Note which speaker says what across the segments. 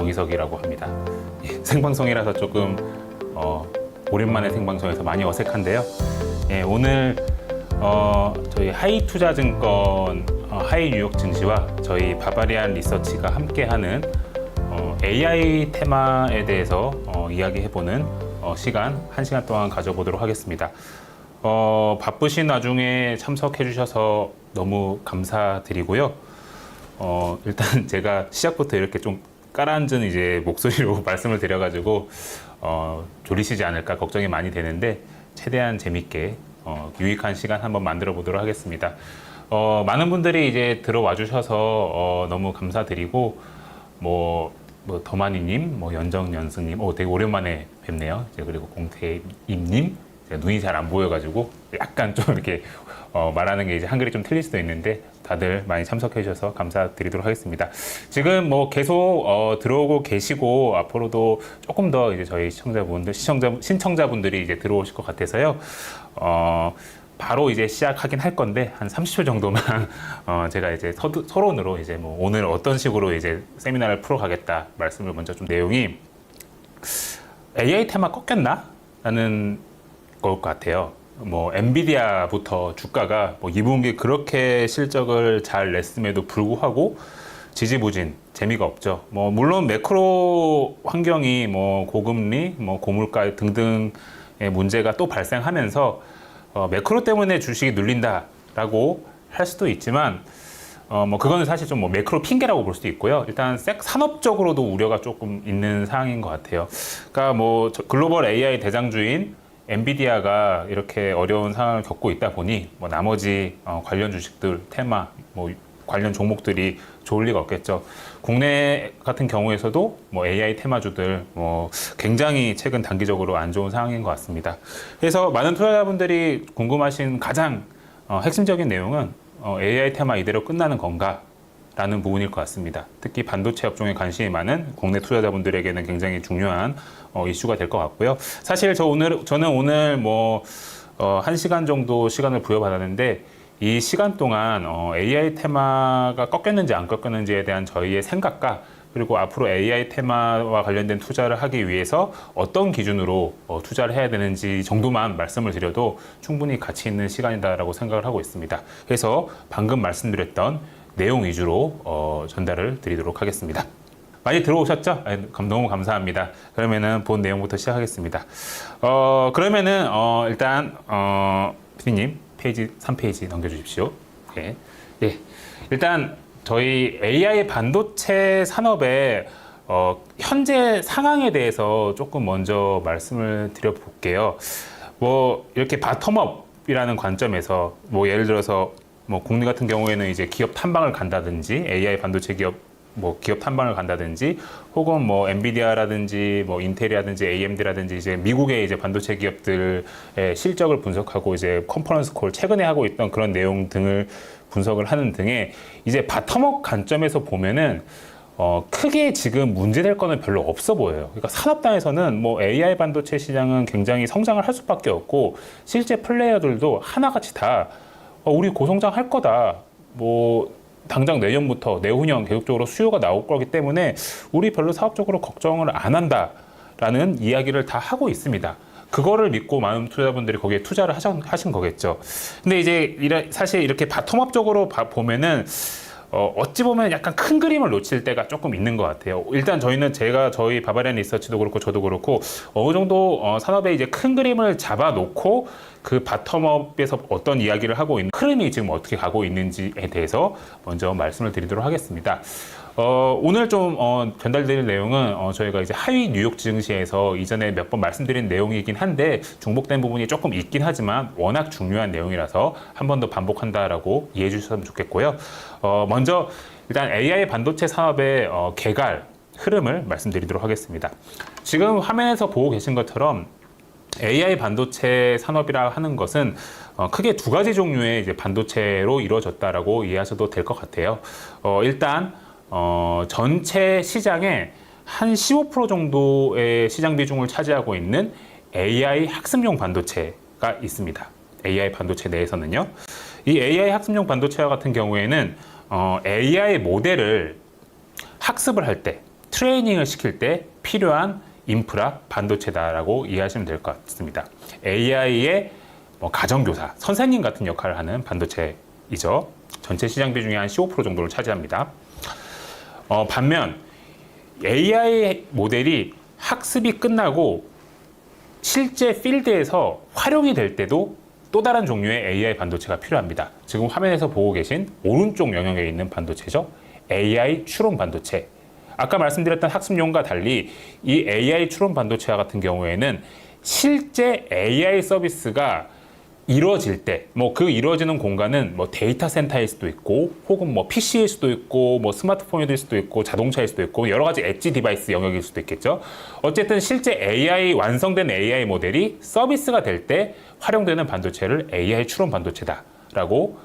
Speaker 1: 정희석이라고 합니다. 예, 생방송이라서 조금 오랜만에 생방송에서 많이 어색한데요. 예, 오늘 저희 하이투자증권 하이 뉴욕 증시와 저희 바바리안 리서치가 함께하는 AI 테마에 대해서 이야기해보는 시간 1시간 동안 가져보도록 하겠습니다. 바쁘신 와중에 참석해 주셔서 너무 감사드리고요. 일단 제가 시작부터 이렇게 좀 깔아앉은 이제 목소리로 말씀을 드려가지고 졸리시지 않을까 걱정이 많이 되는데 최대한 재밌게 유익한 시간 한번 만들어 보도록 하겠습니다. 많은 분들이 이제 들어와 주셔서 너무 감사드리고 뭐 더마니님, 연정연승님, 되게 오랜만에 뵙네요. 이제 그리고 공태임님, 눈이 잘 안 보여가지고 약간 좀 이렇게 말하는 게 이제 한글이 좀 틀릴 수도 있는데 다들 많이 참석해 주셔서 감사드리도록 하겠습니다. 지금 계속 들어오고 계시고 앞으로도 조금 더 이제 저희 신청자분들이 이제 들어오실 것 같아서요. 바로 이제 시작하긴 할 건데 한 30초 정도만 제가 이제 서론으로 이제 오늘 어떤 식으로 이제 세미나를 풀어가겠다 말씀을 먼저 좀 내용이 AI 테마 꺾였나? 라는 걸 것 같아요. 엔비디아부터 주가가 2분기 그렇게 실적을 잘 냈음에도 불구하고 지지부진, 재미가 없죠. 물론 매크로 환경이 고금리, 고물가 등등의 문제가 또 발생하면서 매크로 때문에 주식이 눌린다라고 할 수도 있지만 그거는 사실 좀 매크로 핑계라고 볼 수도 있고요. 일단 산업적으로도 우려가 조금 있는 상황인 것 같아요. 그러니까 글로벌 AI 대장주인 엔비디아가 이렇게 어려운 상황을 겪고 있다 보니 나머지 관련 주식들, 테마, 관련 종목들이 좋을 리가 없겠죠. 국내 같은 경우에서도 AI 테마주들 굉장히 최근 단기적으로 안 좋은 상황인 것 같습니다. 그래서 많은 투자자분들이 궁금하신 가장 핵심적인 내용은 AI 테마 이대로 끝나는 건가? 라는 부분일 것 같습니다. 특히 반도체 업종에 관심이 많은 국내 투자자분들에게는 굉장히 중요한 이슈가 될 것 같고요. 사실 저는 오늘 1시간 정도 시간을 부여받았는데 이 시간 동안 AI 테마가 꺾였는지 안 꺾였는지에 대한 저희의 생각과 그리고 앞으로 AI 테마와 관련된 투자를 하기 위해서 어떤 기준으로 투자를 해야 되는지 정도만 말씀을 드려도 충분히 가치 있는 시간이다라고 생각을 하고 있습니다. 그래서 방금 말씀드렸던 내용 위주로 전달을 드리도록 하겠습니다. 많이 들어오셨죠? 너무 감사합니다. 그러면은 본 내용부터 시작하겠습니다. 그러면은 일단 PD님 페이지 3페이지 넘겨주십시오. 예. 일단 저희 AI 반도체 산업의 현재 상황에 대해서 조금 먼저 말씀을 드려볼게요. 이렇게 바텀업이라는 관점에서 예를 들어서 국내 같은 경우에는 이제 기업 탐방을 간다든지 AI 반도체 기업 기업 탐방을 간다든지 혹은 엔비디아라든지 인텔이라든지 AMD라든지 이제 미국의 이제 반도체 기업들의 실적을 분석하고 이제 컨퍼런스 콜 최근에 하고 있던 그런 내용 등을 분석을 하는 등의 이제 바텀업 관점에서 보면은 크게 지금 문제될 거는 별로 없어 보여요. 그러니까 산업단에서는 AI 반도체 시장은 굉장히 성장을 할 수밖에 없고 실제 플레이어들도 하나같이 다 우리 고성장 할 거다. 당장 내년부터 내후년 계속적으로 수요가 나올 거기 때문에 우리 별로 사업적으로 걱정을 안 한다라는 이야기를 다 하고 있습니다. 그거를 믿고 많은 투자자분들이 거기에 투자를 하신 거겠죠. 근데 이제 사실 이렇게 바텀업적으로 보면은 어찌 보면 약간 큰 그림을 놓칠 때가 조금 있는 것 같아요. 일단 저희 바바리안 리서치도 그렇고 저도 그렇고 어느 정도 산업의 이제 큰 그림을 잡아놓고 그 바텀업에서 어떤 이야기를 하고 있는 흐름이 지금 어떻게 가고 있는지에 대해서 먼저 말씀을 드리도록 하겠습니다. 오늘 좀 전달드릴 내용은 저희가 이제 하위 뉴욕 증시에서 이전에 몇 번 말씀드린 내용이긴 한데 중복된 부분이 조금 있긴 하지만 워낙 중요한 내용이라서 한 번 더 반복한다라고 이해해 주셨으면 좋겠고요. 먼저 일단 AI 반도체 산업의 개갈 흐름을 말씀드리도록 하겠습니다. 지금 화면에서 보고 계신 것처럼 AI 반도체 산업이라 하는 것은 크게 두 가지 종류의 이제 반도체로 이루어졌다라고 이해하셔도 될 것 같아요. 일단 전체 시장의 한 15% 정도의 시장 비중을 차지하고 있는 AI 학습용 반도체가 있습니다. AI 반도체 내에서는요. 이 AI 학습용 반도체와 같은 경우에는 AI 모델을 학습을 할 때 트레이닝을 시킬 때 필요한 인프라 반도체다라고 이해하시면 될 것 같습니다. AI의 가정교사, 선생님 같은 역할을 하는 반도체이죠. 전체 시장 비중의 한 15% 정도를 차지합니다. 반면 AI 모델이 학습이 끝나고 실제 필드에서 활용이 될 때도 또 다른 종류의 AI 반도체가 필요합니다. 지금 화면에서 보고 계신 오른쪽 영역에 있는 반도체죠. AI 추론 반도체. 아까 말씀드렸던 학습용과 달리 이 AI 추론 반도체와 같은 경우에는 실제 AI 서비스가 이루어질 때, 그 이루어지는 공간은 데이터 센터일 수도 있고, 혹은 PC일 수도 있고, 스마트폰일 수도 있고, 자동차일 수도 있고, 여러 가지 엣지 디바이스 영역일 수도 있겠죠. 어쨌든 실제 완성된 AI 모델이 서비스가 될 때 활용되는 반도체를 AI 추론 반도체다라고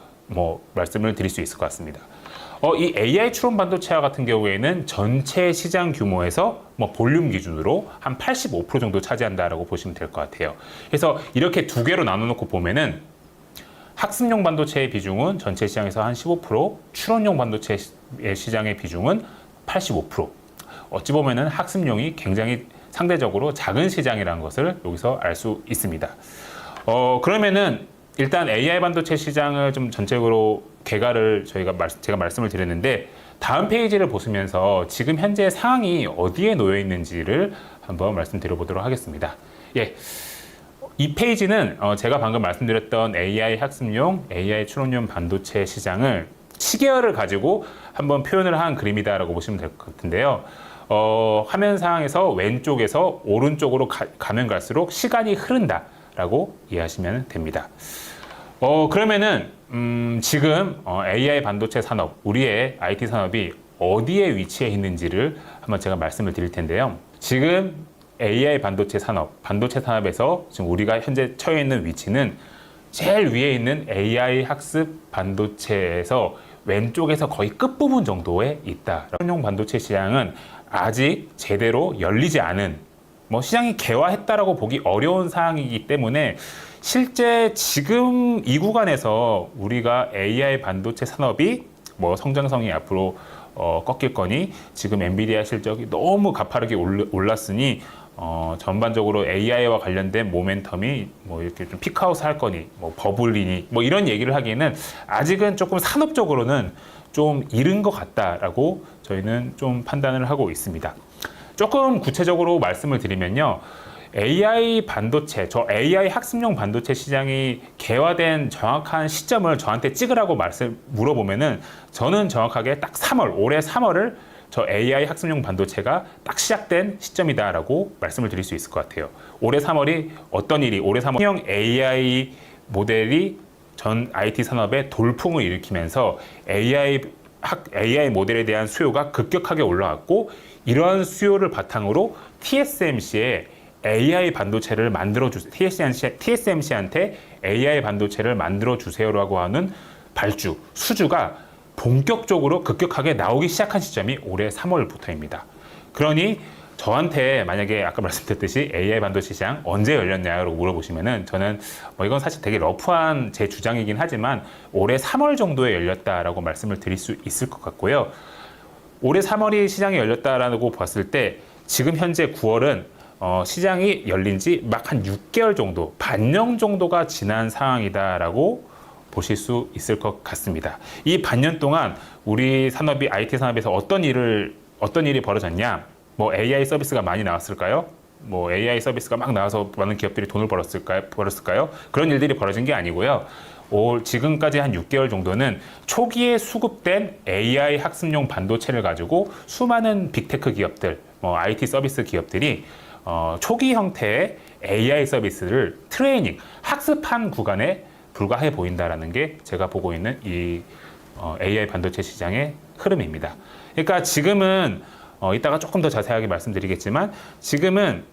Speaker 1: 말씀을 드릴 수 있을 것 같습니다. 이 AI 추론 반도체와 같은 경우에는 전체 시장 규모에서 볼륨 기준으로 한 85% 정도 차지한다라고 보시면 될 것 같아요. 그래서 이렇게 두 개로 나눠놓고 보면은 학습용 반도체의 비중은 전체 시장에서 한 15%, 추론용 반도체 시장의 비중은 85%. 어찌 보면은 학습용이 굉장히 상대적으로 작은 시장이라는 것을 여기서 알 수 있습니다. 그러면은 일단 AI 반도체 시장을 좀 전체적으로 개괄을 제가 말씀을 드렸는데, 다음 페이지를 보시면서 지금 현재 상황이 어디에 놓여 있는지를 한번 말씀드려보도록 하겠습니다. 예. 이 페이지는 제가 방금 말씀드렸던 AI 학습용, AI 추론용 반도체 시장을 시계열을 가지고 한번 표현을 한 그림이다라고 보시면 될 것 같은데요. 화면 상황에서 왼쪽에서 오른쪽으로 가면 갈수록 시간이 흐른다라고 이해하시면 됩니다. 그러면은 지금 AI 반도체 산업, 우리의 IT 산업이 어디에 위치해 있는지를 한번 제가 말씀을 드릴 텐데요. 지금 AI 반도체 산업에서 지금 우리가 현재 처해 있는 위치는 제일 위에 있는 AI 학습 반도체에서 왼쪽에서 거의 끝부분 정도에 있다. 추론용 반도체 시장은 아직 제대로 열리지 않은, 시장이 개화했다라고 보기 어려운 상황이기 때문에 실제 지금 이 구간에서 우리가 AI 반도체 산업이 성장성이 앞으로 꺾일 거니, 지금 엔비디아 실적이 너무 가파르게 올랐으니 전반적으로 AI와 관련된 모멘텀이 이렇게 좀 피크아웃 할 거니, 버블이니, 이런 얘기를 하기에는 아직은 조금 산업적으로는 좀 이른 것 같다라고 저희는 좀 판단을 하고 있습니다. 조금 구체적으로 말씀을 드리면요. AI 반도체, AI 학습용 반도체 시장이 개화된 정확한 시점을 저한테 찍으라고 물어보면은 저는 정확하게 딱 올해 3월을 저 AI 학습용 반도체가 딱 시작된 시점이다라고 말씀을 드릴 수 있을 것 같아요. 올해 3월이 올해 3월형 AI 모델이 전 IT 산업에 돌풍을 일으키면서 AI 모델에 대한 수요가 급격하게 올라왔고, 이러한 수요를 바탕으로 TSMC의 AI 반도체를 만들어주세요. TSMC한테 AI 반도체를 만들어주세요라고 하는 수주가 본격적으로 급격하게 나오기 시작한 시점이 올해 3월부터입니다. 그러니 저한테 만약에 아까 말씀드렸듯이 AI 반도체 시장 언제 열렸냐고 물어보시면은 저는 이건 사실 되게 러프한 제 주장이긴 하지만 올해 3월 정도에 열렸다라고 말씀을 드릴 수 있을 것 같고요. 올해 3월이 시장이 열렸다라고 봤을 때 지금 현재 9월은 시장이 열린 지 막 한 6개월 정도, 반년 정도가 지난 상황이다라고 보실 수 있을 것 같습니다. 이 반년 동안 우리 산업이 IT 산업에서 어떤 일이 벌어졌냐? AI 서비스가 많이 나왔을까요? AI 서비스가 막 나와서 많은 기업들이 돈을 벌었을까요? 그런 일들이 벌어진 게 아니고요. 지금까지 한 6개월 정도는 초기에 수급된 AI 학습용 반도체를 가지고 수많은 빅테크 기업들, IT 서비스 기업들이 초기 형태의 AI 서비스를 학습한 구간에 불과해 보인다라는 게 제가 보고 있는 이 AI 반도체 시장의 흐름입니다. 그러니까 지금은 이따가 조금 더 자세하게 말씀드리겠지만 지금은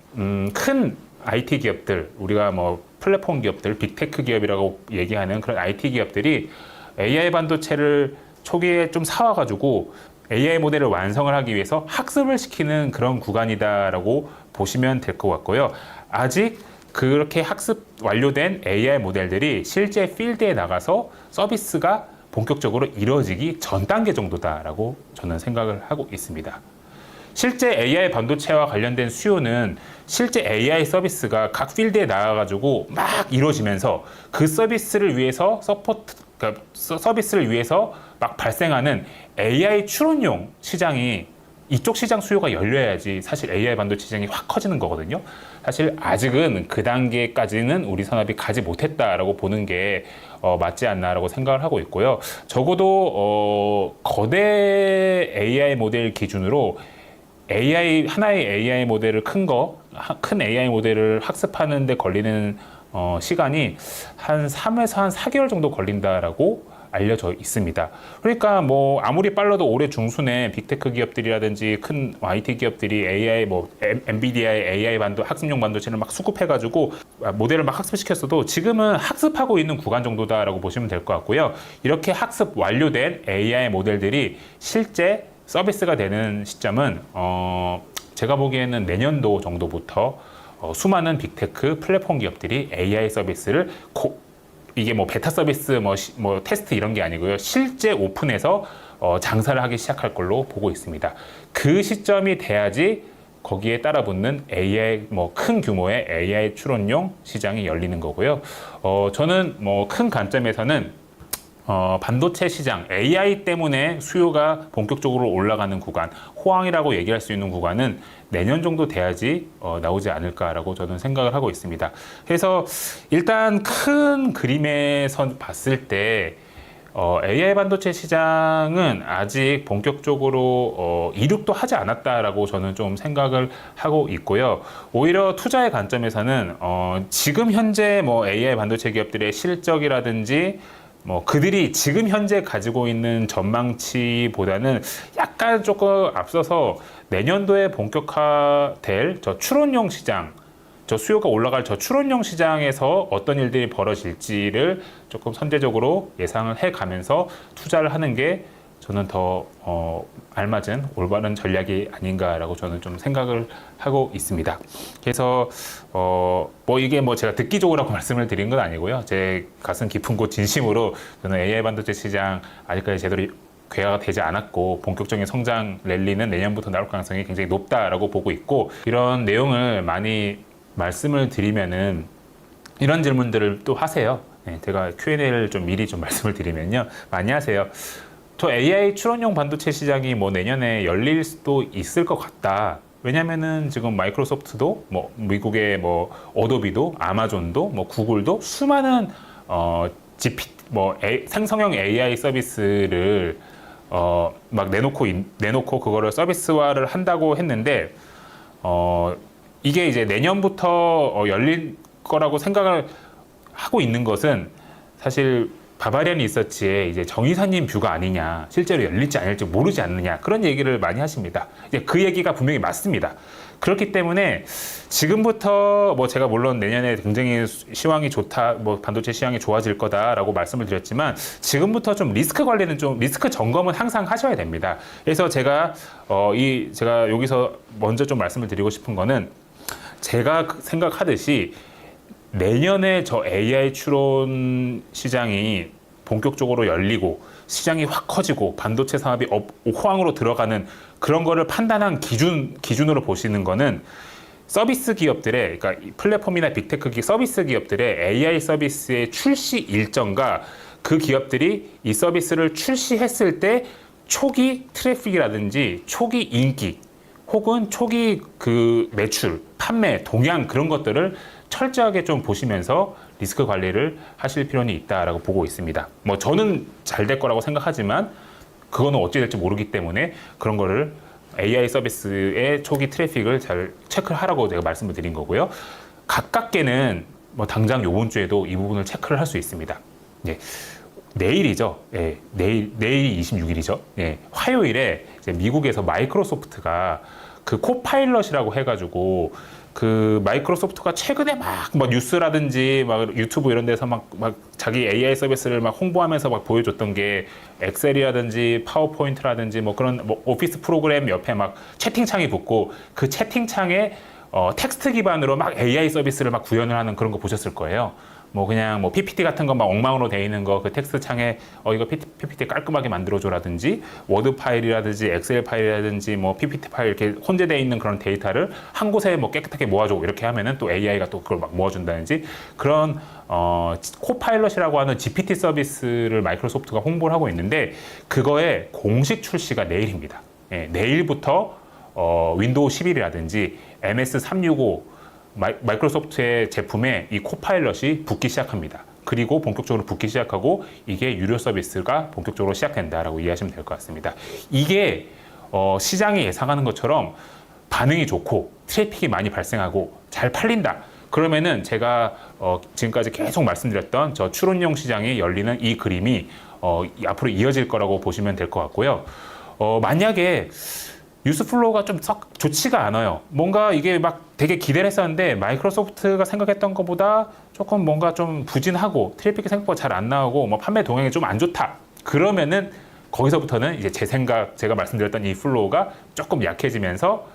Speaker 1: 큰 IT 기업들, 우리가 플랫폼 기업들, 빅테크 기업이라고 얘기하는 그런 IT 기업들이 AI 반도체를 초기에 좀 사와가지고 AI 모델을 완성을 하기 위해서 학습을 시키는 그런 구간이다라고 보시면 될 것 같고요. 아직 그렇게 학습 완료된 AI 모델들이 실제 필드에 나가서 서비스가 본격적으로 이루어지기 전 단계 정도다라고 저는 생각을 하고 있습니다. 실제 AI 반도체와 관련된 수요는 실제 AI 서비스가 각 필드에 나와가지고 막 이루어지면서 그 서비스를 위해서 그러니까 서비스를 위해서 막 발생하는 AI 추론용 시장이 이쪽 시장 수요가 열려야지 사실 AI 반도체 시장이 확 커지는 거거든요. 사실 아직은 그 단계까지는 우리 산업이 가지 못했다라고 보는 게 맞지 않나라고 생각을 하고 있고요. 적어도 거대 AI 모델 기준으로 하나의 AI 모델을 큰 AI 모델을 학습하는 데 걸리는 시간이 한 3에서 한 4개월 정도 걸린다라고 알려져 있습니다. 그러니까 뭐 아무리 빨라도 올해 중순에 빅테크 기업들이라든지 큰 IT 기업들이 AI 엔비디아의 AI 학습용 반도체를 막 수급해가지고 모델을 막 학습시켰어도 지금은 학습하고 있는 구간 정도다라고 보시면 될 것 같고요. 이렇게 학습 완료된 AI 모델들이 실제 서비스가 되는 시점은 제가 보기에는 내년도 정도부터 수많은 빅테크 플랫폼 기업들이 AI 서비스를 이게 뭐 베타 서비스 뭐 테스트 이런 게 아니고요. 실제 오픈해서 장사를 하기 시작할 걸로 보고 있습니다. 그 시점이 돼야지 거기에 따라붙는 AI 큰 규모의 AI 추론용 시장이 열리는 거고요. 저는 큰 관점에서는 반도체 시장, AI 때문에 수요가 본격적으로 올라가는 구간, 호황이라고 얘기할 수 있는 구간은 내년 정도 돼야지 나오지 않을까라고 저는 생각을 하고 있습니다. 그래서 일단 큰 그림에서 봤을 때 AI 반도체 시장은 아직 본격적으로 이륙도 하지 않았다라고 저는 좀 생각을 하고 있고요. 오히려 투자의 관점에서는 지금 현재 AI 반도체 기업들의 실적이라든지 그들이 지금 현재 가지고 있는 전망치보다는 약간 조금 앞서서 내년도에 본격화될 저 추론용 시장, 저 수요가 올라갈 저 추론용 시장에서 어떤 일들이 벌어질지를 조금 선제적으로 예상을 해가면서 투자를 하는 게 저는 더 알맞은 올바른 전략이 아닌가라고 저는 좀 생각을 하고 있습니다. 그래서 이게 제가 듣기적으로라고 말씀을 드린 건 아니고요. 제 가슴 깊은 곳 진심으로 저는 AI 반도체 시장 아직까지 제대로 괴화가 되지 않았고 본격적인 성장 랠리는 내년부터 나올 가능성이 굉장히 높다라고 보고 있고, 이런 내용을 많이 말씀을 드리면은 이런 질문들을 또 하세요. 네, 제가 Q&A를 좀 미리 좀 말씀을 드리면요, 많이 하세요. 저 AI 추론용 반도체 시장이 내년에 열릴 수도 있을 것 같다. 왜냐면은 지금 마이크로소프트도 미국의 어도비도 아마존도 구글도 수많은 생성형 AI 서비스를 막 내놓고 그거를 서비스화를 한다고 했는데 이게 이제 내년부터 열릴 거라고 생각을 하고 있는 것은 사실 바바리안 리서치의 이제 정의사님 뷰가 아니냐, 실제로 열릴지 안 열릴지 모르지 않느냐, 그런 얘기를 많이 하십니다. 이제 그 얘기가 분명히 맞습니다. 그렇기 때문에 지금부터 제가 물론 내년에 굉장히 시황이 좋다, 반도체 시황이 좋아질 거다라고 말씀을 드렸지만 지금부터 좀 리스크 관리는 리스크 점검은 항상 하셔야 됩니다. 그래서 제가 여기서 먼저 좀 말씀을 드리고 싶은 거는, 제가 생각하듯이 내년에 저 AI 추론 시장이 본격적으로 열리고 시장이 확 커지고 반도체 산업이 호황으로 들어가는 그런 거를 판단한 기준으로 보시는 거는 서비스 기업들의, 그러니까 플랫폼이나 빅테크 서비스 기업들의 AI 서비스의 출시 일정과 그 기업들이 이 서비스를 출시했을 때 초기 트래픽이라든지 초기 인기 혹은 초기 그 매출, 판매, 동향, 그런 것들을 철저하게 좀 보시면서 리스크 관리를 하실 필요는 있다라고 보고 있습니다. 저는 잘 될 거라고 생각하지만 그거는 어찌 될지 모르기 때문에 그런 거를 AI 서비스의 초기 트래픽을 잘 체크를 하라고 제가 말씀을 드린 거고요. 가깝게는 당장 요번 주에도 이 부분을 체크를 할 수 있습니다. 예. 내일이죠. 예, 내일이 26일이죠. 예, 화요일에 이제 미국에서 마이크로소프트가 그 코파일럿이라고 해가지고, 그 마이크로소프트가 최근에 막 뉴스라든지 막 유튜브 이런 데서 막 자기 AI 서비스를 막 홍보하면서 막 보여줬던 게 엑셀이라든지 파워포인트라든지 그런 오피스 프로그램 옆에 막 채팅창이 붙고, 그 채팅창에 텍스트 기반으로 막 AI 서비스를 막 구현을 하는 그런 거 보셨을 거예요. 뭐 그냥 뭐 PPT 같은 거 막 엉망으로 돼 있는 거 그 텍스트 창에 이거 PPT 깔끔하게 만들어줘라든지 워드 파일이라든지 엑셀 파일이라든지 뭐 PPT 파일 이렇게 혼재되어 있는 그런 데이터를 한 곳에 뭐 깨끗하게 모아줘 이렇게 하면은 또 AI가 또 그걸 막 모아준다든지 그런 코파일럿이라고 하는 GPT 서비스를 마이크로소프트가 홍보를 하고 있는데 그거의 공식 출시가 내일입니다. 예, 내일부터 윈도우 11이라든지 MS365 마이크로소프트의 제품에 이 코파일럿이 붙기 시작합니다. 그리고 본격적으로 붙기 시작하고 이게 유료 서비스가 본격적으로 시작된다라고 이해하시면 될 것 같습니다. 이게 시장이 예상하는 것처럼 반응이 좋고 트래픽이 많이 발생하고 잘 팔린다. 그러면은 제가 지금까지 계속 말씀드렸던 저 추론용 시장이 열리는 이 그림이 앞으로 이어질 거라고 보시면 될 것 같고요. 만약에 뉴스플로우가 좀 썩 좋지가 않아요. 뭔가 이게 막 되게 기대를 했었는데 마이크로소프트가 생각했던 것보다 조금 뭔가 좀 부진하고 트래픽이 생각보다 잘 안 나오고 뭐 판매 동향이 좀 안 좋다. 그러면은 거기서부터는 이제 제 생각, 제가 말씀드렸던 이 플로우가 조금 약해지면서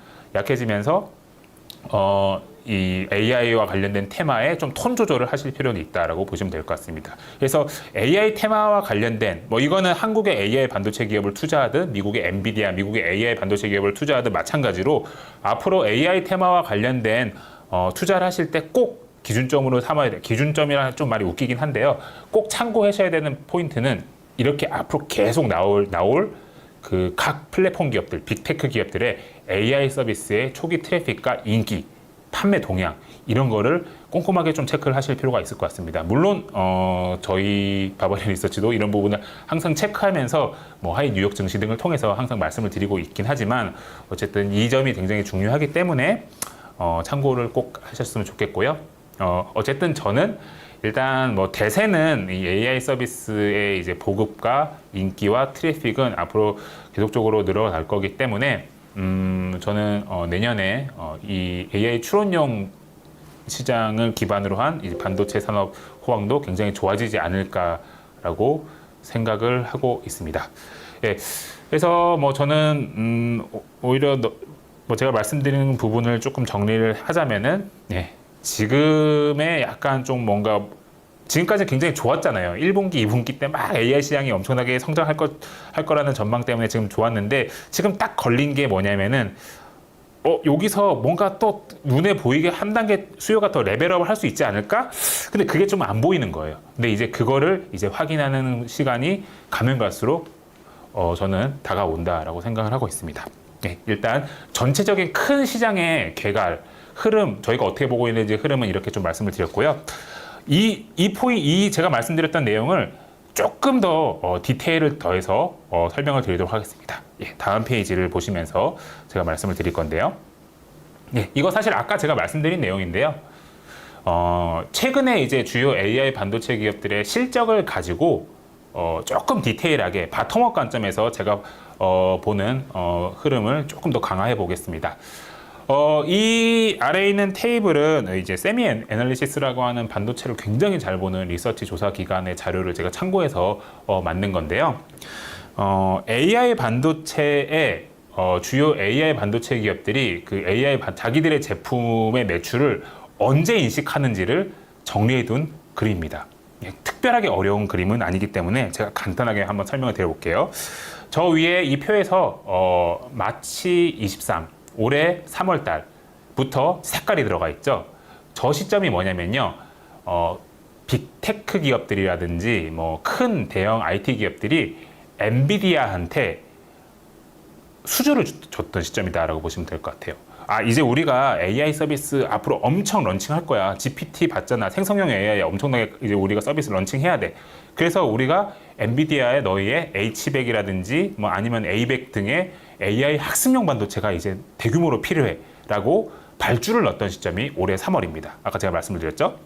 Speaker 1: 이 AI와 관련된 테마에 좀 톤 조절을 하실 필요는 있다라고 보시면 될 것 같습니다. 그래서 AI 테마와 관련된 뭐 이거는 한국의 AI 반도체 기업을 투자하든 미국의 엔비디아, 미국의 AI 반도체 기업을 투자하든 마찬가지로 앞으로 AI 테마와 관련된 투자를 하실 때 꼭 기준점으로 삼아야 돼. 기준점이라는 좀 말이 웃기긴 한데요. 꼭 참고하셔야 되는 포인트는 이렇게 앞으로 계속 나올 그 각 플랫폼 기업들, 빅테크 기업들의 AI 서비스의 초기 트래픽과 인기, 판매 동향 이런 거를 꼼꼼하게 좀 체크를 하실 필요가 있을 것 같습니다. 물론 저희 바버리 리서치도 이런 부분을 항상 체크하면서 뭐 하이 뉴욕 증시 등을 통해서 항상 말씀을 드리고 있긴 하지만 어쨌든 이 점이 굉장히 중요하기 때문에 참고를 꼭 하셨으면 좋겠고요. 어쨌든 저는 일단 뭐 대세는 이 AI 서비스의 이제 보급과 인기와 트래픽은 앞으로 계속적으로 늘어날 거기 때문에 저는 내년에 이 AI 추론용 시장을 기반으로 한 이 반도체 산업 호황도 굉장히 좋아지지 않을까라고 생각을 하고 있습니다. 예, 그래서 뭐 저는 오히려 뭐 제가 말씀드리는 부분을 조금 정리를 하자면은 예, 지금의 약간 좀 뭔가 지금까지 굉장히 좋았잖아요. 1분기, 2분기 때 막 AI 시장이 엄청나게 성장할 거라는 전망 때문에 지금 좋았는데 지금 딱 걸린 게 뭐냐면은 여기서 뭔가 또 눈에 보이게 한 단계 수요가 더 레벨업을 할 수 있지 않을까? 근데 그게 좀 안 보이는 거예요. 근데 이제 그거를 이제 확인하는 시간이 가면 갈수록 저는 다가온다라고 생각을 하고 있습니다. 네, 일단 전체적인 큰 시장의 개갈, 흐름, 저희가 어떻게 보고 있는지 흐름은 이렇게 좀 말씀을 드렸고요. 이 제가 말씀드렸던 내용을 조금 더 디테일을 더해서 설명을 드리도록 하겠습니다. 예, 다음 페이지를 보시면서 제가 말씀을 드릴 건데요. 예, 이거 사실 아까 제가 말씀드린 내용인데요. 최근에 이제 주요 AI 반도체 기업들의 실적을 가지고 조금 디테일하게 바텀업 관점에서 제가 보는 흐름을 조금 더 강화해 보겠습니다. 이 아래에 있는 테이블은 이제 세미 애널리시스라고 하는 반도체를 굉장히 잘 보는 리서치 조사 기관의 자료를 제가 참고해서 만든 건데요. AI 반도체의 주요 AI 반도체 기업들이 그 자기들의 제품의 매출을 언제 인식하는지를 정리해둔 그림입니다. 특별하게 어려운 그림은 아니기 때문에 제가 간단하게 한번 설명을 드려볼게요. 저 위에 이 표에서 마치 23 올해 3월 달부터 색깔이 들어가 있죠. 저 시점이 뭐냐면요. 빅테크 기업들이라든지 뭐 큰 대형 IT 기업들이 엔비디아한테 수주를 줬던 시점이다라고 보시면 될 것 같아요. 이제 우리가 AI 서비스 앞으로 엄청 런칭할 거야. GPT 봤잖아. 생성형 AI 엄청나게 이제 우리가 서비스 런칭해야 돼. 그래서 우리가 엔비디아의 너희의 H100이라든지 뭐 아니면 A100 등의 AI 학습용 반도체가 이제 대규모로 필요해라고 발주를 넣었던 시점이 올해 3월입니다. 아까 제가 말씀을 드렸죠.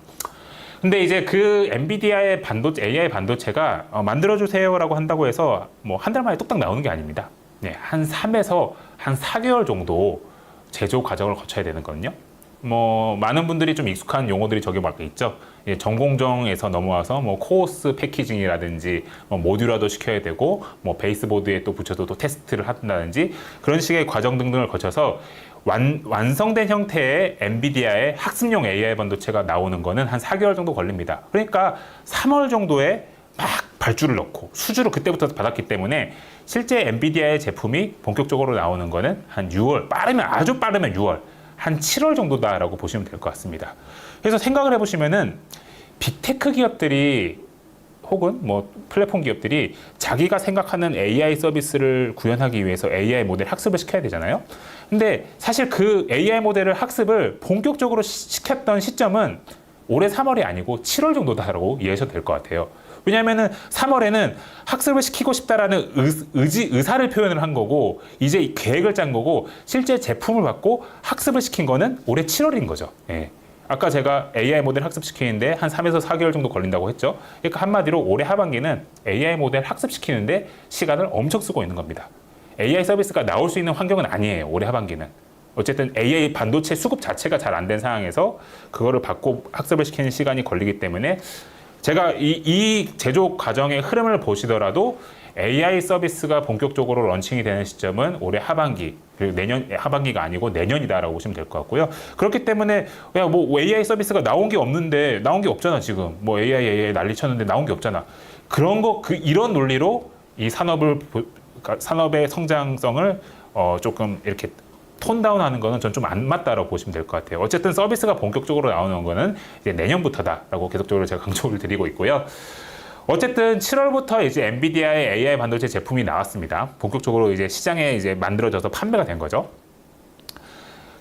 Speaker 1: 근데 이제 그 엔비디아의 AI 반도체가 만들어주세요라고 한다고 해서 뭐 한 달 만에 뚝딱 나오는 게 아닙니다. 네, 한 3에서 한 4개월 정도 제조 과정을 거쳐야 되는 거든요. 뭐 많은 분들이 좀 익숙한 용어들이 저기 막 있죠. 전공정에서 넘어와서 뭐 코어스 패키징이라든지 뭐 모듈화도 시켜야 되고 뭐 베이스보드에 또 붙여서 또 테스트를 한다든지 그런 식의 과정 등등을 거쳐서 완성된 형태의 엔비디아의 학습용 AI 반도체가 나오는 거는 한 4개월 정도 걸립니다. 그러니까 3월 정도에 막 발주를 넣고 수주를 그때부터 받았기 때문에 실제 엔비디아의 제품이 본격적으로 나오는 거는 한 6월, 아주 빠르면 6월, 한 7월 정도다라고 보시면 될 것 같습니다. 그래서 생각을 해보시면은 빅테크 기업들이 혹은 뭐 플랫폼 기업들이 자기가 생각하는 AI 서비스를 구현하기 위해서 AI 모델 학습을 시켜야 되잖아요. 근데 사실 그 AI 모델을 학습을 본격적으로 시켰던 시점은 올해 3월이 아니고 7월 정도다라고 이해하셔도 될 것 같아요. 왜냐하면은 3월에는 학습을 시키고 싶다라는 의사를 표현을 한 거고 이제 계획을 짠 거고 실제 제품을 받고 학습을 시킨 거는 올해 7월인 거죠. 예. 아까 제가 AI 모델 학습시키는데 한 3에서 4개월 정도 걸린다고 했죠. 그러니까 한마디로 올해 하반기는 AI 모델 학습시키는데 시간을 엄청 쓰고 있는 겁니다. AI 서비스가 나올 수 있는 환경은 아니에요. 올해 하반기는. 어쨌든 AI 반도체 수급 자체가 잘 안 된 상황에서 그거를 받고 학습을 시키는 시간이 걸리기 때문에 제가 이 제조 과정의 흐름을 보시더라도 AI 서비스가 본격적으로 런칭이 되는 시점은 올해 하반기, 그리고 내년 하반기가 아니고 내년이다라고 보시면 될 것 같고요. 그렇기 때문에 야, 뭐 AI 서비스가 나온 게 없잖아 지금. 뭐 AI 난리 쳤는데 나온 게 없잖아. 그런 거 이런 논리로 이 산업의 성장성을 조금 이렇게 톤다운하는 거는 전 좀 안 맞다라고 보시면 될 것 같아요. 어쨌든 서비스가 본격적으로 나오는 거는 이제 내년부터다라고 계속적으로 제가 강조를 드리고 있고요. 어쨌든 7월부터 이제 엔비디아의 AI 반도체 제품이 나왔습니다. 본격적으로 이제 시장에 이제 만들어져서 판매가 된 거죠.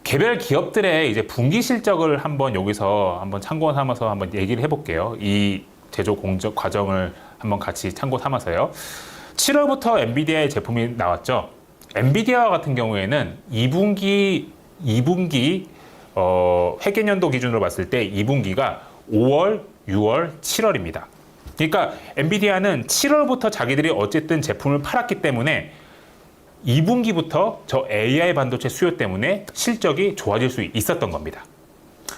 Speaker 1: 개별 기업들의 이제 분기 실적을 한번 여기서 한번 참고 삼아서 한번 얘기를 해볼게요. 이 제조 공정 과정을 한번 같이 참고 삼아서요. 7월부터 엔비디아의 제품이 나왔죠. 엔비디아 같은 경우에는 2분기 회계연도 기준으로 봤을 때 2분기가 5월, 6월, 7월입니다. 그러니까 엔비디아는 7월부터 자기들이 어쨌든 제품을 팔았기 때문에 2분기부터 저 AI 반도체 수요 때문에 실적이 좋아질 수 있었던 겁니다.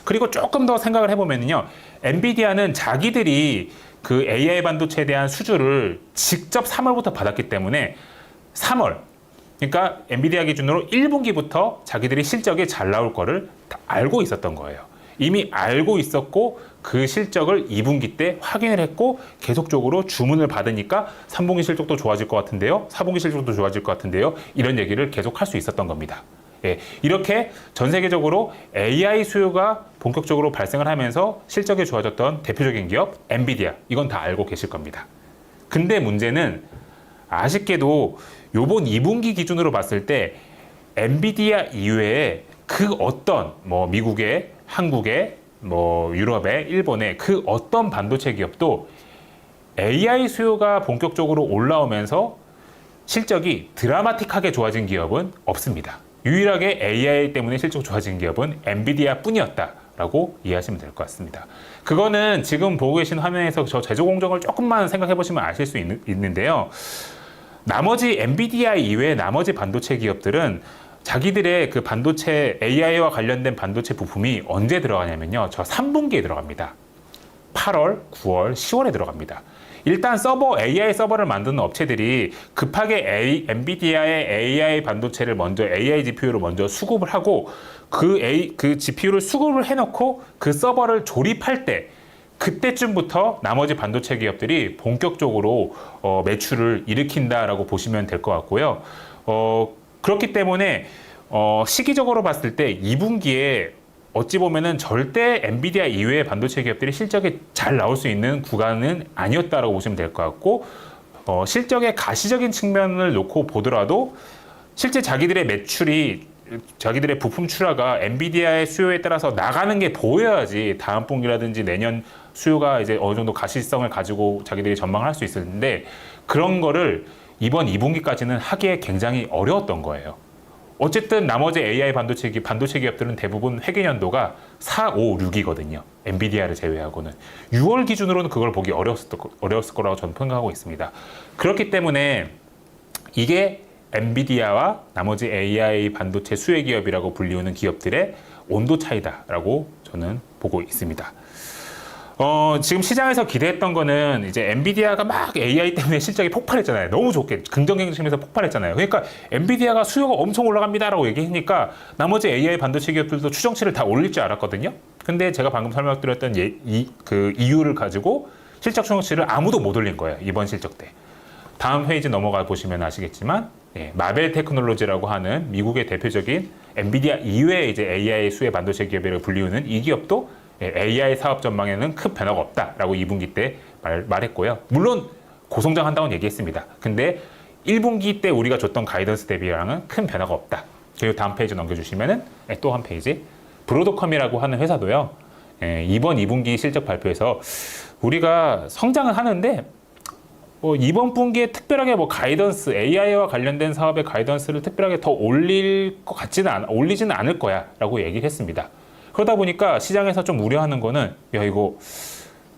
Speaker 1: 그리고 조금 더 생각을 해보면요. 엔비디아는 자기들이 그 AI 반도체에 대한 수주를 직접 3월부터 받았기 때문에 3월, 그러니까 엔비디아 기준으로 1분기부터 자기들이 실적이 잘 나올 거를 다 알고 있었던 거예요. 이미 알고 있었고 그 실적을 2분기 때 확인을 했고 계속적으로 주문을 받으니까 3분기 실적도 좋아질 것 같은데요. 4분기 실적도 좋아질 것 같은데요. 이런 얘기를 계속 할 수 있었던 겁니다. 예, 이렇게 전 세계적으로 AI 수요가 본격적으로 발생을 하면서 실적이 좋아졌던 대표적인 기업 엔비디아, 이건 다 알고 계실 겁니다. 근데 문제는 아쉽게도 요번 2분기 기준으로 봤을 때 엔비디아 이외에 그 어떤 뭐 미국의, 한국의, 뭐 유럽의, 일본의 그 어떤 반도체 기업도 AI 수요가 본격적으로 올라오면서 실적이 드라마틱하게 좋아진 기업은 없습니다. 유일하게 AI 때문에 실적 좋아진 기업은 엔비디아 뿐이었다라고 이해하시면 될 것 같습니다. 그거는 지금 보고 계신 화면에서 저 제조 공정을 조금만 생각해 보시면 아실 수 있는데요. 나머지 엔비디아 이외의 나머지 반도체 기업들은 자기들의 그 반도체 AI와 관련된 반도체 부품이 언제 들어가냐면요. 저 3분기에 들어갑니다. 8월, 9월, 10월에 들어갑니다. 일단 AI 서버를 만드는 업체들이 급하게 엔비디아의 AI 반도체를 먼저 AI GPU를 먼저 수급을 하고 그 GPU를 수급을 해놓고 그 서버를 조립할 때 그때쯤부터 나머지 반도체 기업들이 본격적으로 매출을 일으킨다라고 보시면 될 것 같고요. 그렇기 때문에 시기적으로 봤을 때 2분기에 어찌 보면은 절대 엔비디아 이외의 반도체 기업들이 실적이 잘 나올 수 있는 구간은 아니었다라고 보시면 될 것 같고, 실적의 가시적인 측면을 놓고 보더라도 실제 자기들의 매출이, 자기들의 부품 출하가 엔비디아의 수요에 따라서 나가는 게 보여야지 다음 분기라든지 내년 수요가 이제 어느 정도 가시성을 가지고 자기들이 전망을 할 수 있을 텐데, 그런 거를 이번 2분기까지는 하기에 굉장히 어려웠던 거예요. 어쨌든 나머지 AI 반도체 기업들은 대부분 회계연도가 4, 5, 6이거든요. 엔비디아를 제외하고는. 6월 기준으로는 그걸 보기 어려웠을 거라고 저는 생각하고 있습니다. 그렇기 때문에 이게 엔비디아와 나머지 AI 반도체 수혜 기업이라고 불리우는 기업들의 온도 차이다라고 저는 보고 있습니다. 지금 시장에서 기대했던 거는 이제 엔비디아가 막 AI 때문에 실적이 폭발했잖아요. 너무 좋게 긍정경쟁심에서 폭발했잖아요. 그러니까 엔비디아가 수요가 엄청 올라갑니다라고 얘기하니까 나머지 AI 반도체 기업들도 추정치를 다 올릴 줄 알았거든요. 근데 제가 방금 설명드렸던 그 이유를 가지고 실적 추정치를 아무도 못 올린 거예요. 이번 실적 때. 다음 페이지 넘어가 보시면 아시겠지만 마벨 테크놀로지라고 하는 미국의 대표적인 엔비디아 이외의 이제 AI 수혜 반도체 기업이라고 불리우는 이 기업도 AI 사업 전망에는 큰 변화가 없다라고 2분기 때 말했고요. 물론 고성장한다고 얘기했습니다. 근데 1분기 때 우리가 줬던 가이던스 대비랑은 큰 변화가 없다. 그리고 다음 페이지 넘겨주시면은 또 한 페이지 브로드컴이라고 하는 회사도요. 이번 2분기 실적 발표에서 우리가 성장을 하는데 이번 분기에 특별하게 가이던스 AI와 관련된 사업의 가이던스를 특별하게 더 올리지는 않을 거야라고 얘기를 했습니다. 그러다 보니까 시장에서 좀 우려하는 거는 이거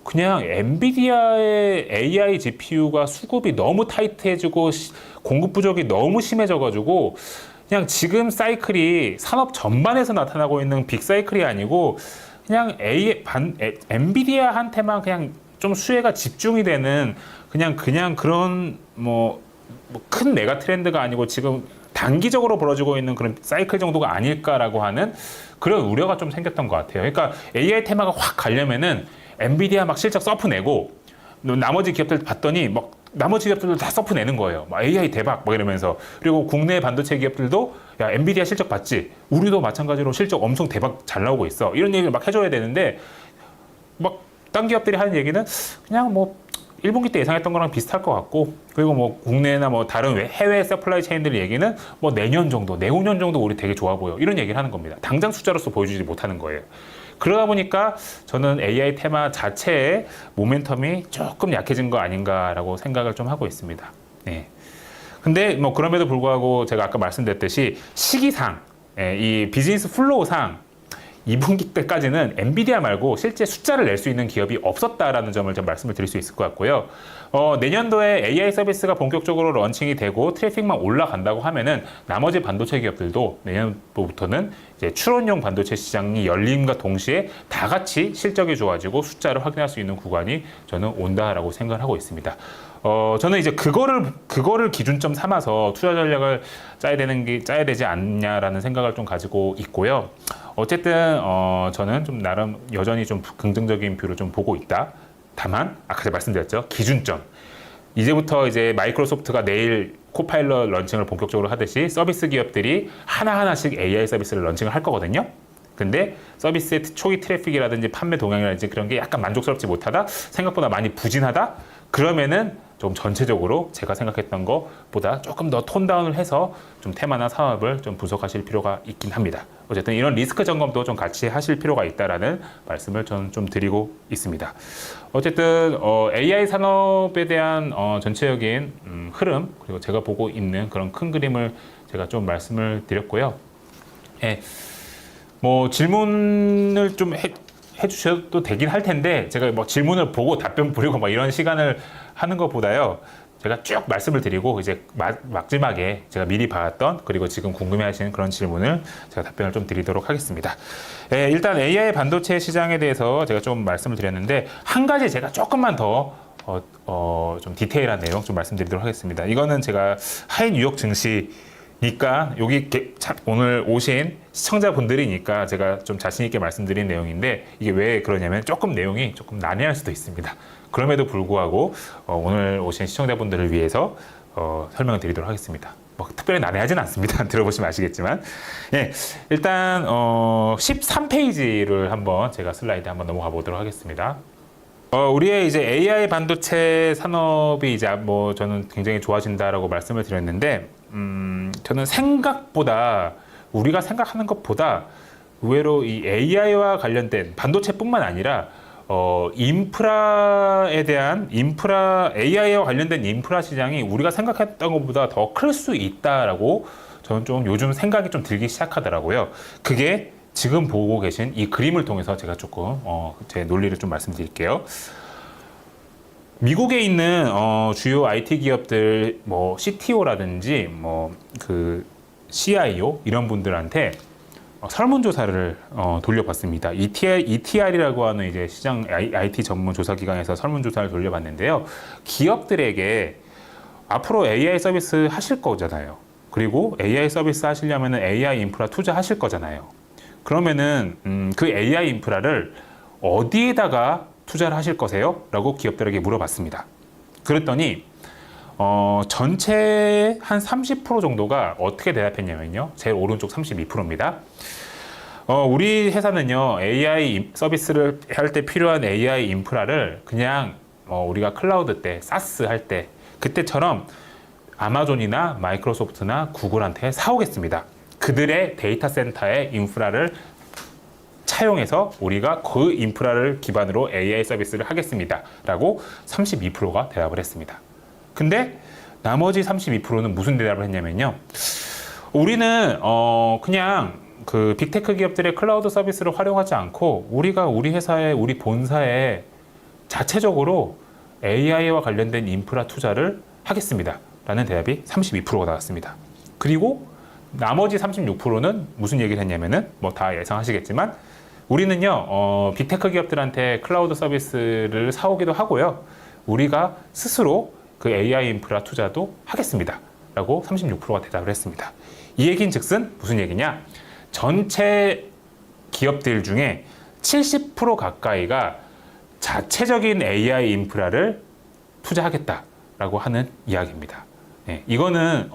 Speaker 1: 그냥 엔비디아의 AI GPU가 수급이 너무 타이트해지고 공급 부족이 너무 심해져가지고 그냥 지금 사이클이 산업 전반에서 나타나고 있는 빅 사이클이 아니고 그냥 엔비디아한테만 그냥 좀 수혜가 집중이 되는 그냥 그런 큰 메가 트렌드가 아니고 지금 단기적으로 벌어지고 있는 그런 사이클 정도가 아닐까라고 하는 그런 우려가 좀 생겼던 것 같아요. 그러니까 AI 테마가 확 가려면은 엔비디아 막 실적 서프 내고 나머지 기업들 봤더니 나머지 기업들도 다 서프 내는 거예요. AI 대박 이러면서. 그리고 국내 반도체 기업들도 야 엔비디아 실적 봤지? 우리도 마찬가지로 실적 엄청 대박 잘 나오고 있어. 이런 얘기를 막 해줘야 되는데 딴 기업들이 하는 얘기는 그냥 1분기 때 예상했던 거랑 비슷할 것 같고, 그리고 국내나 다른 해외 서플라이 체인들 얘기는 내년 정도, 내후년 정도 우리 되게 좋아 보여. 이런 얘기를 하는 겁니다. 당장 숫자로서 보여주지 못하는 거예요. 그러다 보니까 저는 AI 테마 자체의 모멘텀이 조금 약해진 거 아닌가라고 생각을 좀 하고 있습니다. 네. 근데 그럼에도 불구하고 제가 아까 말씀드렸듯이 시기상, 이 비즈니스 플로우상 2분기 때까지는 엔비디아 말고 실제 숫자를 낼 수 있는 기업이 없었다라는 점을 좀 말씀을 드릴 수 있을 것 같고요. 내년도에 AI 서비스가 본격적으로 런칭이 되고 트래픽만 올라간다고 하면은 나머지 반도체 기업들도 내년도부터는 이제 추론용 반도체 시장이 열림과 동시에 다 같이 실적이 좋아지고 숫자를 확인할 수 있는 구간이 저는 온다라고 생각을 하고 있습니다. 저는 이제 그거를 기준점 삼아서 투자 전략을 짜야 되지 않냐라는 생각을 좀 가지고 있고요. 어쨌든 저는 좀 나름 여전히 좀 긍정적인 뷰를 좀 보고 있다. 다만 아까 제가 말씀드렸죠. 기준점. 이제부터 이제 마이크로소프트가 내일 코파일럿 런칭을 본격적으로 하듯이 서비스 기업들이 하나하나씩 AI 서비스를 런칭을 할 거거든요. 근데 서비스의 초기 트래픽이라든지 판매 동향이라든지 그런 게 약간 만족스럽지 못하다, 생각보다 많이 부진하다, 그러면은 좀 전체적으로 제가 생각했던 것보다 조금 더 톤다운을 해서 좀 테마나 사업을 좀 분석하실 필요가 있긴 합니다. 어쨌든 이런 리스크 점검도 좀 같이 하실 필요가 있다라는 말씀을 저는 좀 드리고 있습니다. 어쨌든 AI 산업에 대한 전체적인 흐름, 그리고 제가 보고 있는 그런 큰 그림을 제가 좀 말씀을 드렸고요. 질문을 좀 해주셔도 되긴 할 텐데 제가 질문을 보고 답변 부리고 이런 시간을 하는 것보다요, 제가 쭉 말씀을 드리고 이제 마지막에 제가 미리 봤던 그리고 지금 궁금해하시는 그런 질문을 제가 답변을 좀 드리도록 하겠습니다. 일단 AI 반도체 시장에 대해서 제가 좀 말씀을 드렸는데 한 가지 제가 조금만 더 좀 디테일한 내용 좀 말씀드리도록 하겠습니다. 이거는 제가 하이 뉴욕 증시니까 여기 오늘 오신 시청자분들이니까 제가 좀 자신 있게 말씀드린 내용인데, 이게 왜 그러냐면 조금 내용이 조금 난해할 수도 있습니다. 그럼에도 불구하고 오늘 오신 시청자분들을 위해서 설명을 드리도록 하겠습니다. 특별히 난해하진 않습니다. 들어보시면 아시겠지만. 일단 13페이지를 한번 제가 슬라이드 한번 넘어가 보도록 하겠습니다. 우리의 이제 AI 반도체 산업이 이제 저는 굉장히 좋아진다라고 말씀을 드렸는데, 저는 생각보다 우리가 생각하는 것보다 의외로 이 AI와 관련된 반도체뿐만 아니라 인프라에 대한 AI와 관련된 인프라 시장이 우리가 생각했던 것보다 더 클 수 있다라고 저는 좀 요즘 생각이 좀 들기 시작하더라고요. 그게 지금 보고 계신 이 그림을 통해서 제가 조금 제 논리를 좀 말씀드릴게요. 미국에 있는 주요 IT 기업들 CTO라든지 그 CIO 이런 분들한테 설문조사를 돌려봤습니다. ETR이라고 하는 이제 시장 IT 전문 조사 기관에서 설문조사를 돌려봤는데요. 기업들에게 앞으로 AI 서비스 하실 거잖아요. 그리고 AI 서비스 하시려면 AI 인프라 투자하실 거잖아요. 그러면은 그 AI 인프라를 어디에다가 투자를 하실 거세요? 라고 기업들에게 물어봤습니다. 그랬더니 전체 한 30% 정도가 어떻게 대답했냐면요. 제일 오른쪽 32%입니다. 우리 회사는요, AI 서비스를 할 때 필요한 AI 인프라를 그냥 우리가 클라우드 때, 사스 할 때, 그때처럼 아마존이나 마이크로소프트나 구글한테 사오겠습니다. 그들의 데이터 센터의 인프라를 차용해서 우리가 그 인프라를 기반으로 AI 서비스를 하겠습니다. 라고 32%가 대답을 했습니다. 근데 나머지 32%는 무슨 대답을 했냐면요. 우리는 그냥 그 빅테크 기업들의 클라우드 서비스를 활용하지 않고 우리가 우리 회사에, 우리 본사에 자체적으로 AI와 관련된 인프라 투자를 하겠습니다. 라는 대답이 32%가 나왔습니다. 그리고 나머지 36%는 무슨 얘기를 했냐면은 뭐 다 예상하시겠지만 우리는요, 빅테크 기업들한테 클라우드 서비스를 사오기도 하고요. 우리가 스스로 그 AI 인프라 투자도 하겠습니다. 라고 36%가 대답을 했습니다. 이 얘기는 즉슨 무슨 얘기냐? 전체 기업들 중에 70% 가까이가 자체적인 AI 인프라를 투자하겠다라고 하는 이야기입니다. 네, 이거는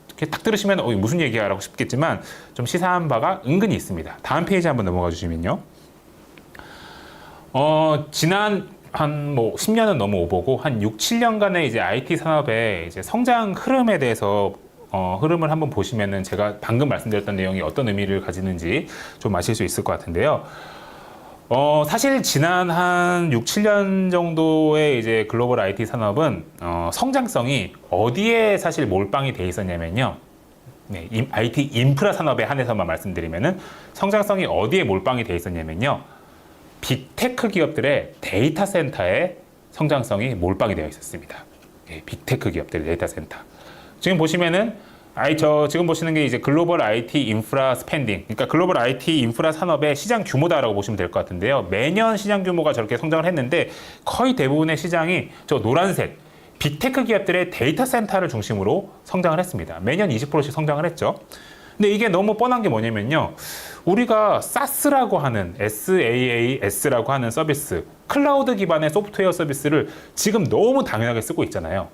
Speaker 1: 이렇게 딱 들으시면 무슨 얘기야? 라고 싶겠지만 좀 시사한 바가 은근히 있습니다. 다음 페이지 한번 넘어가 주시면요. 지난 한 10년은 너무 오보고 한 6, 7년간의 이제 IT 산업의 이제 성장 흐름에 대해서 흐름을 한번 보시면은 제가 방금 말씀드렸던 내용이 어떤 의미를 가지는지 좀 아실 수 있을 것 같은데요. 사실 지난 한 6, 7년 정도의 이제 글로벌 IT 산업은 성장성이 어디에 사실 몰빵이 돼 있었냐면요. 네, IT 인프라 산업에 한해서만 말씀드리면은 성장성이 어디에 몰빵이 돼 있었냐면요. 빅테크 기업들의 데이터 센터에 성장성이 몰빵이 되어 있었습니다. 네, 빅테크 기업들의 데이터 센터. 지금 보시면은 지금 보시는 게 이제 글로벌 IT 인프라 스펜딩, 그러니까 글로벌 IT 인프라 산업의 시장 규모다라고 보시면 될 것 같은데요. 매년 시장 규모가 저렇게 성장을 했는데 거의 대부분의 시장이 저 노란색 빅테크 기업들의 데이터 센터를 중심으로 성장을 했습니다. 매년 20%씩 성장을 했죠. 근데 이게 너무 뻔한 게 뭐냐면요. 우리가 SaaS라고 하는 SaaS라고 하는 서비스, 클라우드 기반의 소프트웨어 서비스를 지금 너무 당연하게 쓰고 있잖아요.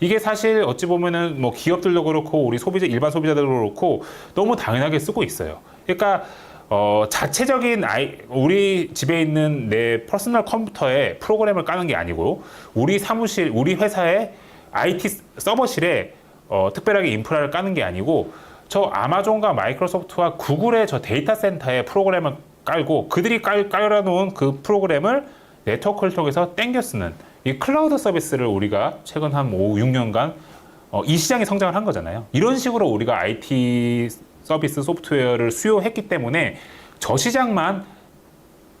Speaker 1: 이게 사실 어찌 보면은 뭐 기업들도 그렇고 우리 일반 소비자들도 그렇고 너무 당연하게 쓰고 있어요. 그러니까 자체적인 우리 집에 있는 내 퍼스널 컴퓨터에 프로그램을 까는 게 아니고 우리 사무실, 우리 회사의 IT 서버실에 특별하게 인프라를 까는 게 아니고 저 아마존과 마이크로소프트와 구글의 저 데이터 센터에 프로그램을 깔고 그들이 깔아놓은 그 프로그램을 네트워크를 통해서 땡겨 쓰는 이 클라우드 서비스를 우리가 최근 한 5, 6년간 이 시장이 성장을 한 거잖아요. 이런 식으로 우리가 IT 서비스 소프트웨어를 수요했기 때문에 저 시장만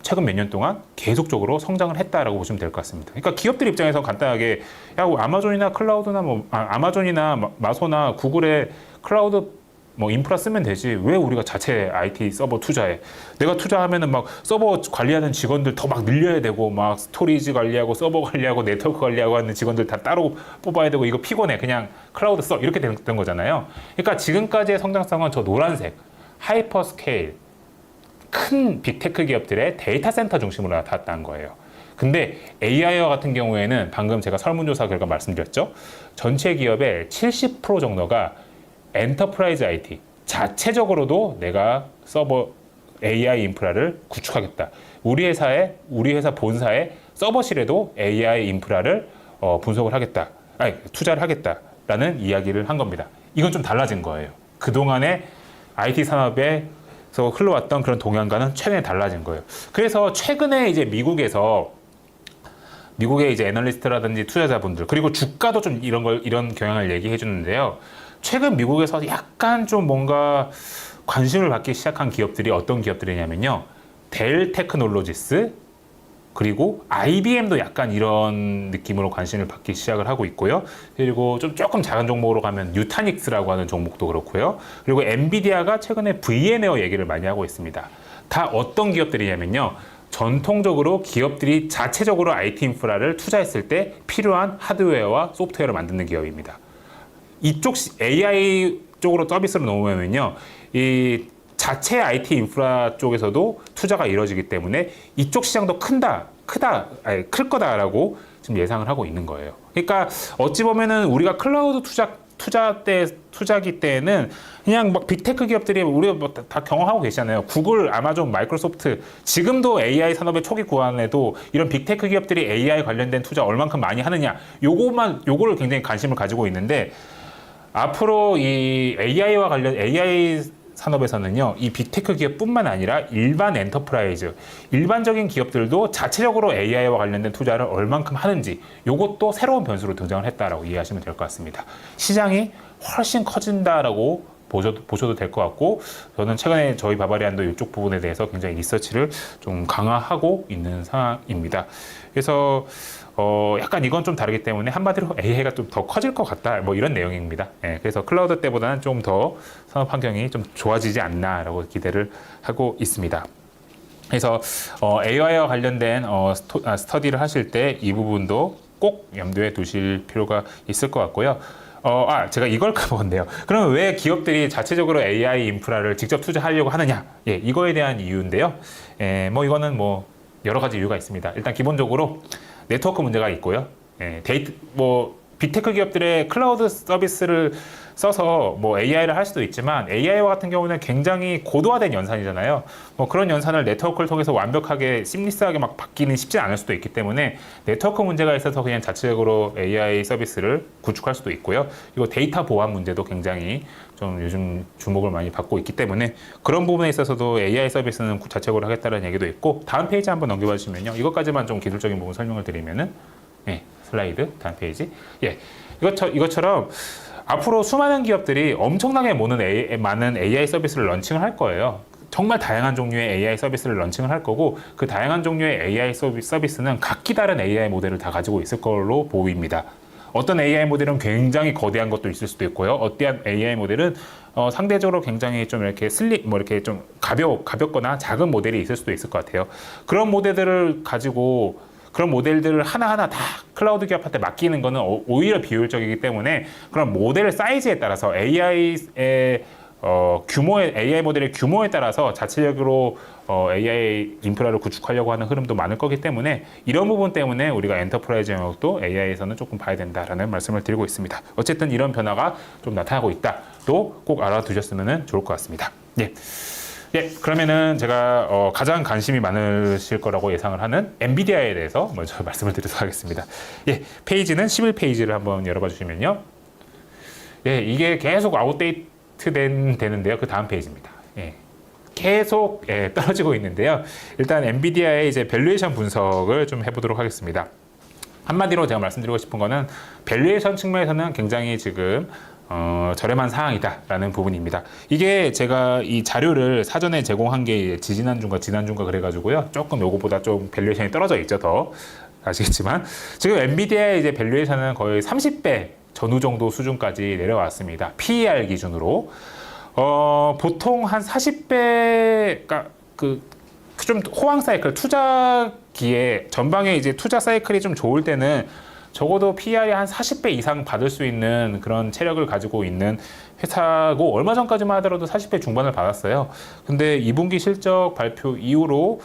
Speaker 1: 최근 몇 년 동안 계속적으로 성장을 했다라고 보시면 될 것 같습니다. 그러니까 기업들 입장에서 간단하게 아마존이나 클라우드나 아마존이나 마소나 구글의 클라우드 인프라 쓰면 되지 왜 우리가 자체 IT 서버 투자해? 내가 투자하면은 막 서버 관리하는 직원들 더 막 늘려야 되고 막 스토리지 관리하고 서버 관리하고 네트워크 관리하고 하는 직원들 다 따로 뽑아야 되고 이거 피곤해 그냥 클라우드 써 이렇게 된 거잖아요. 그러니까 지금까지의 성장성은 저 노란색 하이퍼 스케일 큰 빅테크 기업들의 데이터 센터 중심으로 나타났다는 거예요. 근데 AI와 같은 경우에는 방금 제가 설문조사 결과 말씀드렸죠. 전체 기업의 70% 정도가 엔터프라이즈 IT 자체적으로도 내가 서버 AI 인프라를 구축하겠다. 우리 회사 본사의 서버실에도 AI 인프라를 분석을 하겠다. 투자를 하겠다라는 이야기를 한 겁니다. 이건 좀 달라진 거예요. 그동안의 IT 산업에서 흘러왔던 그런 동향과는 최근에 달라진 거예요. 그래서 최근에 이제 미국의 이제 애널리스트라든지 투자자분들 그리고 주가도 좀 이런 경향을 얘기해 주는데요. 최근 미국에서 약간 좀 뭔가 관심을 받기 시작한 기업들이 어떤 기업들이냐면요. 델 테크놀로지스, 그리고 IBM도 약간 이런 느낌으로 관심을 받기 시작을 하고 있고요. 그리고 좀 조금 작은 종목으로 가면 뉴타닉스라고 하는 종목도 그렇고요. 그리고 엔비디아가 최근에 VM웨어 얘기를 많이 하고 있습니다. 다 어떤 기업들이냐면요. 전통적으로 기업들이 자체적으로 IT 인프라를 투자했을 때 필요한 하드웨어와 소프트웨어를 만드는 기업입니다. 이쪽 AI 쪽으로 서비스를 놓으면요, 이 자체 IT 인프라 쪽에서도 투자가 이루어지기 때문에 이쪽 시장도 클 거다라고 지금 예상을 하고 있는 거예요. 그러니까 어찌 보면은 우리가 클라우드 투자기 때는 그냥 막 빅테크 기업들이 우리가 뭐 다 경험하고 계시잖아요. 구글, 아마존, 마이크로소프트, 지금도 AI 산업의 초기 구간에도 이런 빅테크 기업들이 AI 관련된 투자 얼만큼 많이 하느냐, 요거를 굉장히 관심을 가지고 있는데, 앞으로 이 AI와 관련 AI 산업에서는요, 이 빅테크 기업뿐만 아니라 일반 엔터프라이즈, 일반적인 기업들도 자체적으로 AI와 관련된 투자를 얼만큼 하는지, 요것도 새로운 변수로 등장을 했다라고 이해하시면 될 것 같습니다. 시장이 훨씬 커진다라고 보셔도 될 것 같고, 저는 최근에 저희 바바리안도 이쪽 부분에 대해서 굉장히 리서치를 좀 강화하고 있는 상황입니다. 그래서 약간 이건 좀 다르기 때문에 한마디로 AI가 좀 더 커질 것 같다, 뭐 이런 내용입니다. 예, 그래서 클라우드 때보다는 좀 더 산업 환경이 좀 좋아지지 않나라고 기대를 하고 있습니다. 그래서 AI와 관련된 스터디를 하실 때 이 부분도 꼭 염두에 두실 필요가 있을 것 같고요. 제가 이걸 까먹었네요. 그러면 왜 기업들이 자체적으로 AI 인프라를 직접 투자하려고 하느냐? 예, 이거에 대한 이유인데요. 뭐 이거는 뭐 여러 가지 이유가 있습니다. 일단 기본적으로 네트워크 문제가 있고요. 빅테크 기업들의 클라우드 서비스를 써서 뭐 AI를 할 수도 있지만, AI와 같은 경우는 굉장히 고도화된 연산이잖아요. 뭐 그런 연산을 네트워크를 통해서 완벽하게 심리스하게 막 받기는 쉽지 않을 수도 있기 때문에 네트워크 문제가 있어서 그냥 자체적으로 AI 서비스를 구축할 수도 있고요. 그리고 데이터 보안 문제도 굉장히 좀 요즘 주목을 많이 받고 있기 때문에 그런 부분에 있어서도 AI 서비스는 자체적으로 하겠다는 얘기도 있고, 다음 페이지 한번 넘겨봐 주시면요, 이것까지만 좀 기술적인 부분 설명을 드리면은, 슬라이드 다음 페이지. 이것처럼 앞으로 수많은 기업들이 엄청나게 많은 AI 서비스를 런칭을 할 거예요. 정말 다양한 종류의 AI 서비스를 런칭을 할 거고, 그 다양한 종류의 AI 서비스는 각기 다른 AI 모델을 다 가지고 있을 걸로 보입니다. 어떤 AI 모델은 굉장히 거대한 것도 있을 수도 있고요. 어떤 AI 모델은 상대적으로 굉장히 좀 이렇게 이렇게 좀 가볍거나 작은 모델이 있을 수도 있을 것 같아요. 그런 모델들을 하나하나 다 클라우드 기업한테 맡기는 거는 오히려 비효율적이기 때문에, 그런 모델 사이즈에 따라서 AI 모델의 규모에 따라서 자체적으로 AI 인프라를 구축하려고 하는 흐름도 많을 거기 때문에, 이런 부분 때문에 우리가 엔터프라이즈 영역도 AI에서는 조금 봐야 된다라는 말씀을 드리고 있습니다. 어쨌든 이런 변화가 좀 나타나고 있다. 또 꼭 알아두셨으면 좋을 것 같습니다. 그러면은 제가 가장 관심이 많으실 거라고 예상을 하는 엔비디아에 대해서 먼저 말씀을 드리도록 하겠습니다. 페이지는 11페이지를 한번 열어봐 주시면요. 이게 계속 아웃데이트 되는데요. 그 다음 페이지입니다. 계속 떨어지고 있는데요. 일단 엔비디아의 이제 밸류에이션 분석을 좀 해보도록 하겠습니다. 한마디로 제가 말씀드리고 싶은 거는, 밸류에이션 측면에서는 굉장히 지금 저렴한 상황이다라는 부분입니다. 이게 제가 이 자료를 사전에 제공한 게 지난주인가 그래가지고요, 조금 요거보다 좀 밸류에이션이 떨어져 있죠. 더 아시겠지만 지금 엔비디아의 이제 밸류에이션은 거의 30배 전후 정도 수준까지 내려왔습니다. PER 기준으로. 보통 한 40배가 좀 호황 사이클, 투자기에 전방에 이제 투자 사이클이 좀 좋을 때는 적어도 PER이 한 40배 이상 받을 수 있는 그런 체력을 가지고 있는 회사고, 얼마 전까지만 하더라도 40배 중반을 받았어요. 근데 2분기 실적 발표 이후로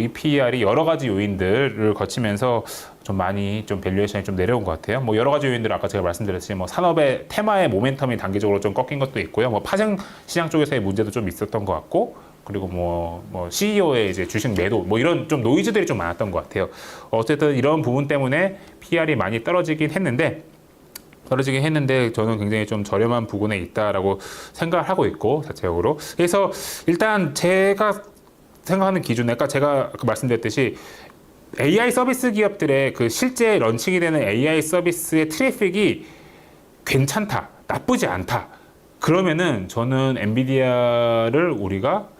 Speaker 1: 이 PER이 여러 가지 요인들을 거치면서 좀 많이 좀 밸류에이션이 좀 내려온 것 같아요. 뭐 여러 가지 요인들 아까 제가 말씀드렸듯이 뭐 산업의 테마의 모멘텀이 단기적으로 좀 꺾인 것도 있고요. 뭐 파생 시장 쪽에서의 문제도 좀 있었던 것 같고, 그리고 뭐 CEO의 이제 주식 매도, 뭐 이런 좀 노이즈들이 좀 많았던 것 같아요. 어쨌든 이런 부분 때문에 PER이 많이 떨어지긴 했는데 저는 굉장히 좀 저렴한 부분에 있다라고 생각을 하고 있고, 자체적으로. 그래서 일단 제가 생각하는 기준에, 아까 제가 말씀드렸듯이 AI 서비스 기업들의 그 실제 런칭이 되는 AI 서비스의 트래픽이 괜찮다, 나쁘지 않다, 그러면은 저는 엔비디아를 우리가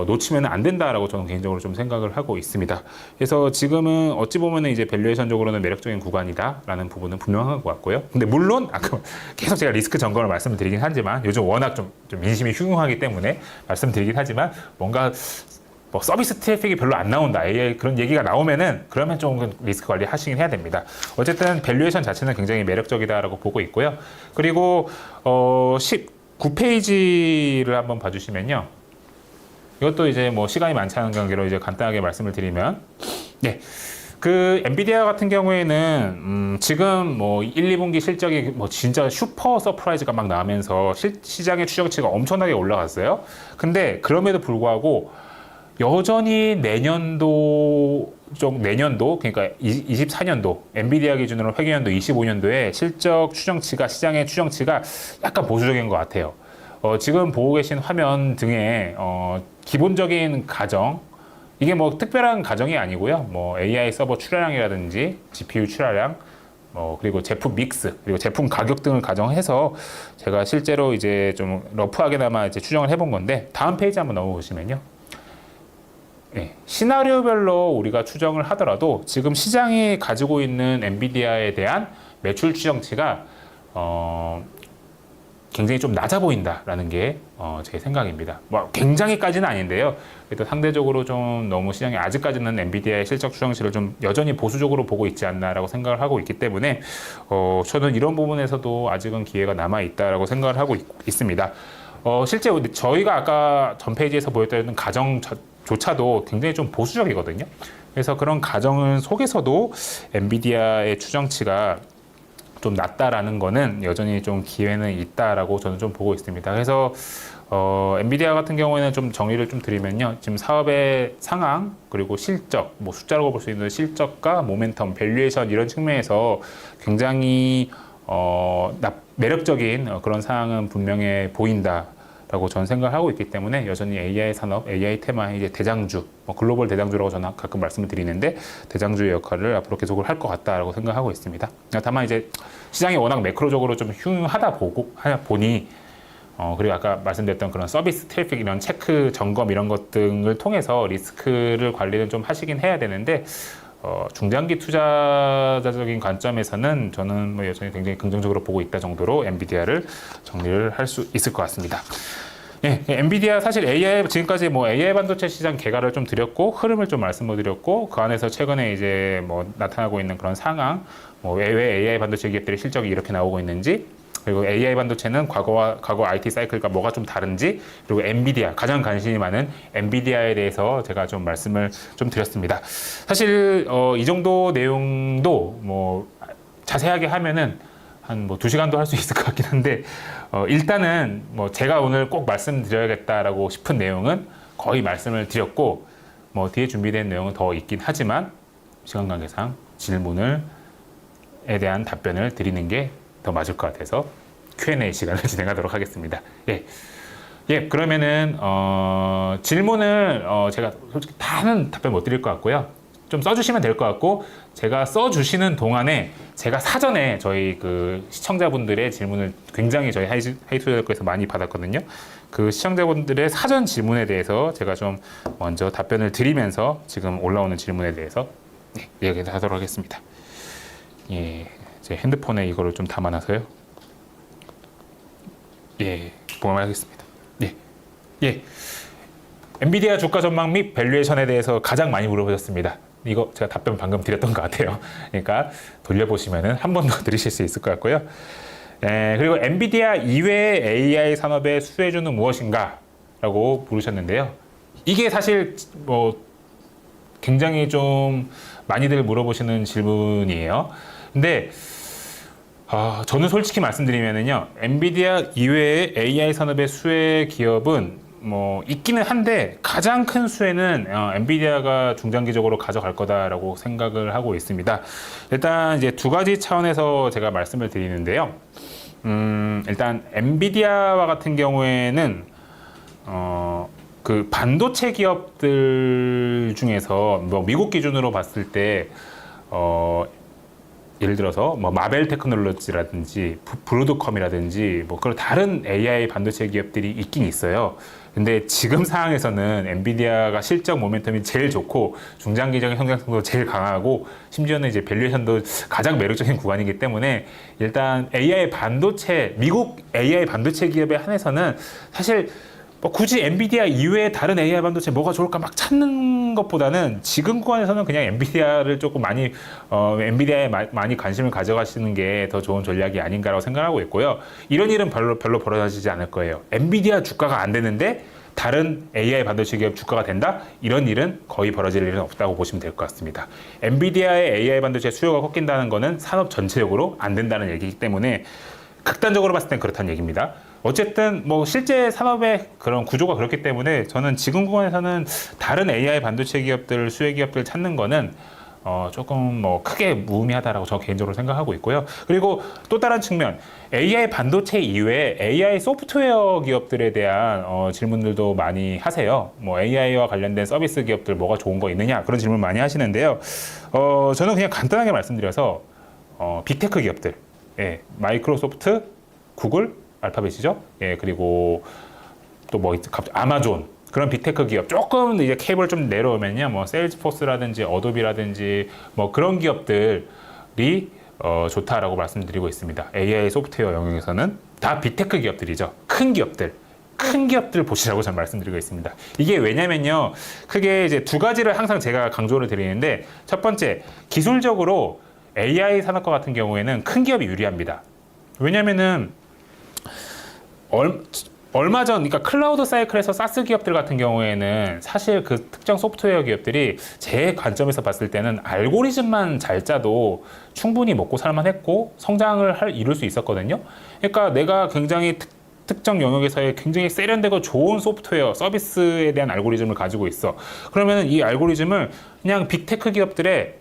Speaker 1: 놓치면 안 된다라고 저는 개인적으로 좀 생각을 하고 있습니다. 그래서 지금은 어찌 보면은 이제 밸류에이션적으로는 매력적인 구간이다라는 부분은 분명한 것 같고요. 근데 물론 아까 계속 제가 리스크 점검을 말씀을 드리긴 하지만 요즘 워낙 좀 인심이 흉흉하기 때문에 말씀드리긴 하지만 뭔가 뭐 서비스 트래픽이 별로 안 나온다 AI 그런 얘기가 나오면은 그러면 좀 리스크 관리 하시긴 해야 됩니다. 어쨌든 밸류에이션 자체는 굉장히 매력적이다라고 보고 있고요. 그리고 19페이지를 한번 봐주시면요. 이것도 이제 뭐 시간이 많지 않은 관계로 이제 간단하게 말씀을 드리면, 네. 그 엔비디아 같은 경우에는 지금 뭐 1, 2분기 실적이 뭐 진짜 슈퍼 서프라이즈가 막 나오면서 시장의 추정치가 엄청나게 올라갔어요. 근데 그럼에도 불구하고 여전히 내년도 그러니까 24년도 엔비디아 기준으로 회계연도 25년도에 실적 추정치가 시장의 추정치가 약간 보수적인 것 같아요. 지금 보고 계신 화면 등에 기본적인 가정 이게 뭐 특별한 가정이 아니고요. 뭐 AI 서버 출하량이라든지 GPU 출하량 그리고 제품 믹스, 그리고 제품 가격 등을 가정해서 제가 실제로 이제 좀 러프하게나마 이제 추정을 해본 건데 다음 페이지 한번 넘어보시면요. 네, 시나리오별로 우리가 추정을 하더라도 지금 시장이 가지고 있는 엔비디아에 대한 매출 추정치가 굉장히 좀 낮아 보인다라는 게 제 생각입니다. 뭐 굉장히까지는 아닌데요. 그래도 상대적으로 좀 너무 시장이 아직까지는 엔비디아의 실적 추정치를 좀 여전히 보수적으로 보고 있지 않나라고 생각을 하고 있기 때문에 저는 이런 부분에서도 아직은 기회가 남아 있다라고 생각을 하고 있습니다. 실제 저희가 아까 전 페이지에서 보였던 가정조차도 굉장히 좀 보수적이거든요. 그래서 그런 가정 속에서도 엔비디아의 추정치가 좀 낮다라는 거는 여전히 좀 기회는 있다라고 저는 좀 보고 있습니다. 그래서 엔비디아 같은 경우에는 좀 정리를 좀 드리면요. 지금 사업의 상황 그리고 실적, 뭐 숫자로 볼 수 있는 실적과 모멘텀, 밸류에이션 이런 측면에서 굉장히 매력적인 그런 상황은 분명해 보인다. 라고 저는 생각을 하고 있기 때문에 여전히 AI 산업, AI 테마의 이제 대장주, 글로벌 대장주라고 저는 가끔 말씀을 드리는데 대장주의 역할을 앞으로 계속을 할 것 같다라고 생각하고 있습니다. 다만 이제 시장이 워낙 매크로적으로 좀 흉하다 보니 그리고 아까 말씀드렸던 그런 서비스 트래픽 이런 체크 점검 이런 것 등을 통해서 리스크를 관리를 좀 하시긴 해야 되는데 중장기 투자자적인 관점에서는 저는 뭐 여전히 굉장히 긍정적으로 보고 있다 정도로 엔비디아를 정리를 할 수 있을 것 같습니다. 예, 엔비디아 사실 AI 지금까지 뭐 AI 반도체 시장 개괄을 좀 드렸고 흐름을 좀 말씀을 드렸고 그 안에서 최근에 이제 뭐 나타나고 있는 그런 상황, 뭐 왜 AI 반도체 기업들의 실적이 이렇게 나오고 있는지. 그리고 AI 반도체는 과거 IT 사이클과 뭐가 좀 다른지, 그리고 엔비디아, 가장 관심이 많은 엔비디아에 대해서 제가 좀 말씀을 좀 드렸습니다. 사실, 이 정도 내용도 뭐 자세하게 하면은 한 뭐 2시간도 할 수 있을 것 같긴 한데, 일단은 뭐 제가 오늘 꼭 말씀드려야겠다라고 싶은 내용은 거의 말씀을 드렸고, 뭐 뒤에 준비된 내용은 더 있긴 하지만, 시간 관계상 질문에 대한 답변을 드리는 게 더 맞을 것 같아서 Q&A 시간을 진행하도록 하겠습니다. 예, 그러면은 질문을 제가 솔직히 다는 답변 못 드릴 것 같고요. 좀 써주시면 될 것 같고 제가 써주시는 동안에 제가 사전에 저희 그 시청자분들의 질문을 굉장히 저희 하이투자들께서 많이 받았거든요. 그 시청자분들의 사전 질문에 대해서 제가 좀 먼저 답변을 드리면서 지금 올라오는 질문에 대해서 이야기를 하도록 하겠습니다. 예. 제 핸드폰에 이거를 좀 담아놔서요. 예, 보험하겠습니다. 예. 엔비디아 주가 전망 및 밸류에이션에 대해서 가장 많이 물어보셨습니다. 이거 제가 답변 방금 드렸던 것 같아요. 그러니까 돌려보시면은 한 번 더 들으실 수 있을 것 같고요. 그리고 엔비디아 이외의 AI 산업의 수혜주는 무엇인가? 라고 물으셨는데요. 이게 사실 뭐 굉장히 좀 많이들 물어보시는 질문이에요. 근데 저는 솔직히 말씀드리면은요, 엔비디아 이외의 AI 산업의 수혜 기업은 뭐 있기는 한데 가장 큰 수혜는 엔비디아가 중장기적으로 가져갈 거다라고 생각을 하고 있습니다. 일단 이제 두 가지 차원에서 제가 말씀을 드리는데요. 일단 엔비디아와 같은 경우에는 그 반도체 기업들 중에서 뭐 미국 기준으로 봤을 때 예를 들어서 뭐 마벨 테크놀로지라든지 브로드컴이라든지 뭐 그런 다른 AI 반도체 기업들이 있긴 있어요. 근데 지금 상황에서는 엔비디아가 실적 모멘텀이 제일 좋고 중장기적인 성장성도 제일 강하고 심지어는 이제 밸류에이션도 가장 매력적인 구간이기 때문에 일단 AI 반도체 미국 AI 반도체 기업에 한해서는 사실 뭐 굳이 엔비디아 이외에 다른 AI 반도체 뭐가 좋을까 막 찾는 것보다는 지금 구간에서는 그냥 엔비디아를 조금 많이 엔비디아에 많이 관심을 가져가시는 게 더 좋은 전략이 아닌가라고 생각하고 있고요. 이런 일은 별로 벌어지지 않을 거예요. 엔비디아 주가가 안 되는데 다른 AI 반도체 기업 주가가 된다? 이런 일은 거의 벌어질 일은 없다고 보시면 될 것 같습니다. 엔비디아의 AI 반도체 수요가 꺾인다는 거는 산업 전체적으로 안 된다는 얘기이기 때문에 극단적으로 봤을 땐 그렇다는 얘기입니다. 어쨌든 뭐 실제 산업의 그런 구조가 그렇기 때문에 저는 지금 구간에서는 다른 AI 반도체 기업들, 수혜 기업들 찾는 거는 조금 뭐 크게 무의미하다라고 저 개인적으로 생각하고 있고요. 그리고 또 다른 측면, AI 반도체 이외에 AI 소프트웨어 기업들에 대한 질문들도 많이 하세요. 뭐 AI와 관련된 서비스 기업들 뭐가 좋은 거 있느냐 그런 질문 많이 하시는데요. 저는 그냥 간단하게 말씀드려서 빅테크 기업들, 예, 마이크로소프트, 구글, 알파벳이죠. 예, 그리고 또 뭐 아마존 그런 빅테크 기업 조금 이제 케이블 좀 내려오면요, 뭐 세일즈포스라든지 어도비라든지 뭐 그런 기업들이 좋다라고 말씀드리고 있습니다. AI 소프트웨어 영역에서는 다 빅테크 기업들이죠. 큰 기업들 보시라고 저는 말씀드리고 있습니다. 이게 왜냐면요, 크게 이제 두 가지를 항상 제가 강조를 드리는데, 첫 번째, 기술적으로 AI 산업과 같은 경우에는 큰 기업이 유리합니다. 왜냐면은 얼마 전, 그러니까 클라우드 사이클에서 사스 기업들 같은 경우에는 사실 그 특정 소프트웨어 기업들이 제 관점에서 봤을 때는 알고리즘만 잘 짜도 충분히 먹고 살만 했고 성장을 이룰 수 있었거든요. 그러니까 내가 굉장히 특정 영역에서의 굉장히 세련되고 좋은 소프트웨어, 서비스에 대한 알고리즘을 가지고 있어. 그러면 이 알고리즘을 그냥 빅테크 기업들의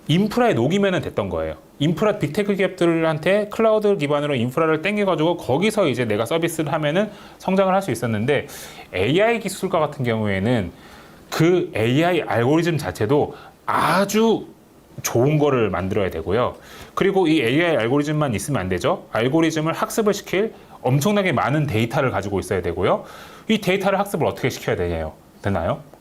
Speaker 1: 인프라에 녹이면 됐던 거예요. 인프라 빅테크 기업들한테 클라우드 기반으로 인프라를 땡겨가지고 거기서 이제 내가 서비스를 하면은 성장을 할 수 있었는데, AI 기술과 같은 경우에는 그 AI 알고리즘 자체도 아주 좋은 거를 만들어야 되고요. 그리고 이 AI 알고리즘만 있으면 안 되죠. 알고리즘을 학습을 시킬 엄청나게 많은 데이터를 가지고 있어야 되고요. 이 데이터를 학습을 어떻게 시켜야 되나요?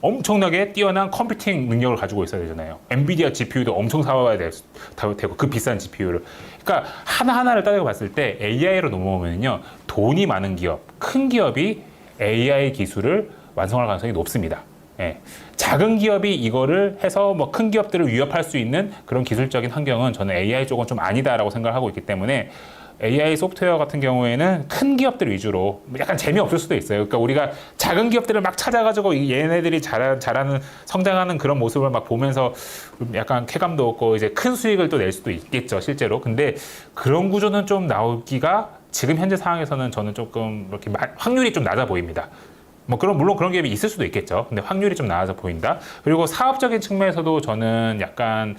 Speaker 1: 엄청나게 뛰어난 컴퓨팅 능력을 가지고 있어야 되잖아요. 엔비디아 GPU도 엄청 사와야 되고, 그 비싼 GPU를. 그러니까 하나하나를 따져 봤을 때 AI로 넘어오면요, 돈이 많은 기업, 큰 기업이 AI 기술을 완성할 가능성이 높습니다. 예. 작은 기업이 이거를 해서 뭐 큰 기업들을 위협할 수 있는 그런 기술적인 환경은 저는 AI 쪽은 좀 아니다라고 생각을 하고 있기 때문에, AI 소프트웨어 같은 경우에는 큰 기업들 위주로, 약간 재미없을 수도 있어요. 그러니까 우리가 작은 기업들을 막 찾아가지고 얘네들이 잘하는, 성장하는 그런 모습을 막 보면서 약간 쾌감도 없고 이제 큰 수익을 또 낼 수도 있겠죠, 실제로. 근데 그런 구조는 좀 나오기가 지금 현재 상황에서는 저는 조금 이렇게 확률이 좀 낮아 보입니다. 뭐 물론 그런 기업이 있을 수도 있겠죠. 근데 확률이 좀 낮아 보인다. 그리고 사업적인 측면에서도 저는 약간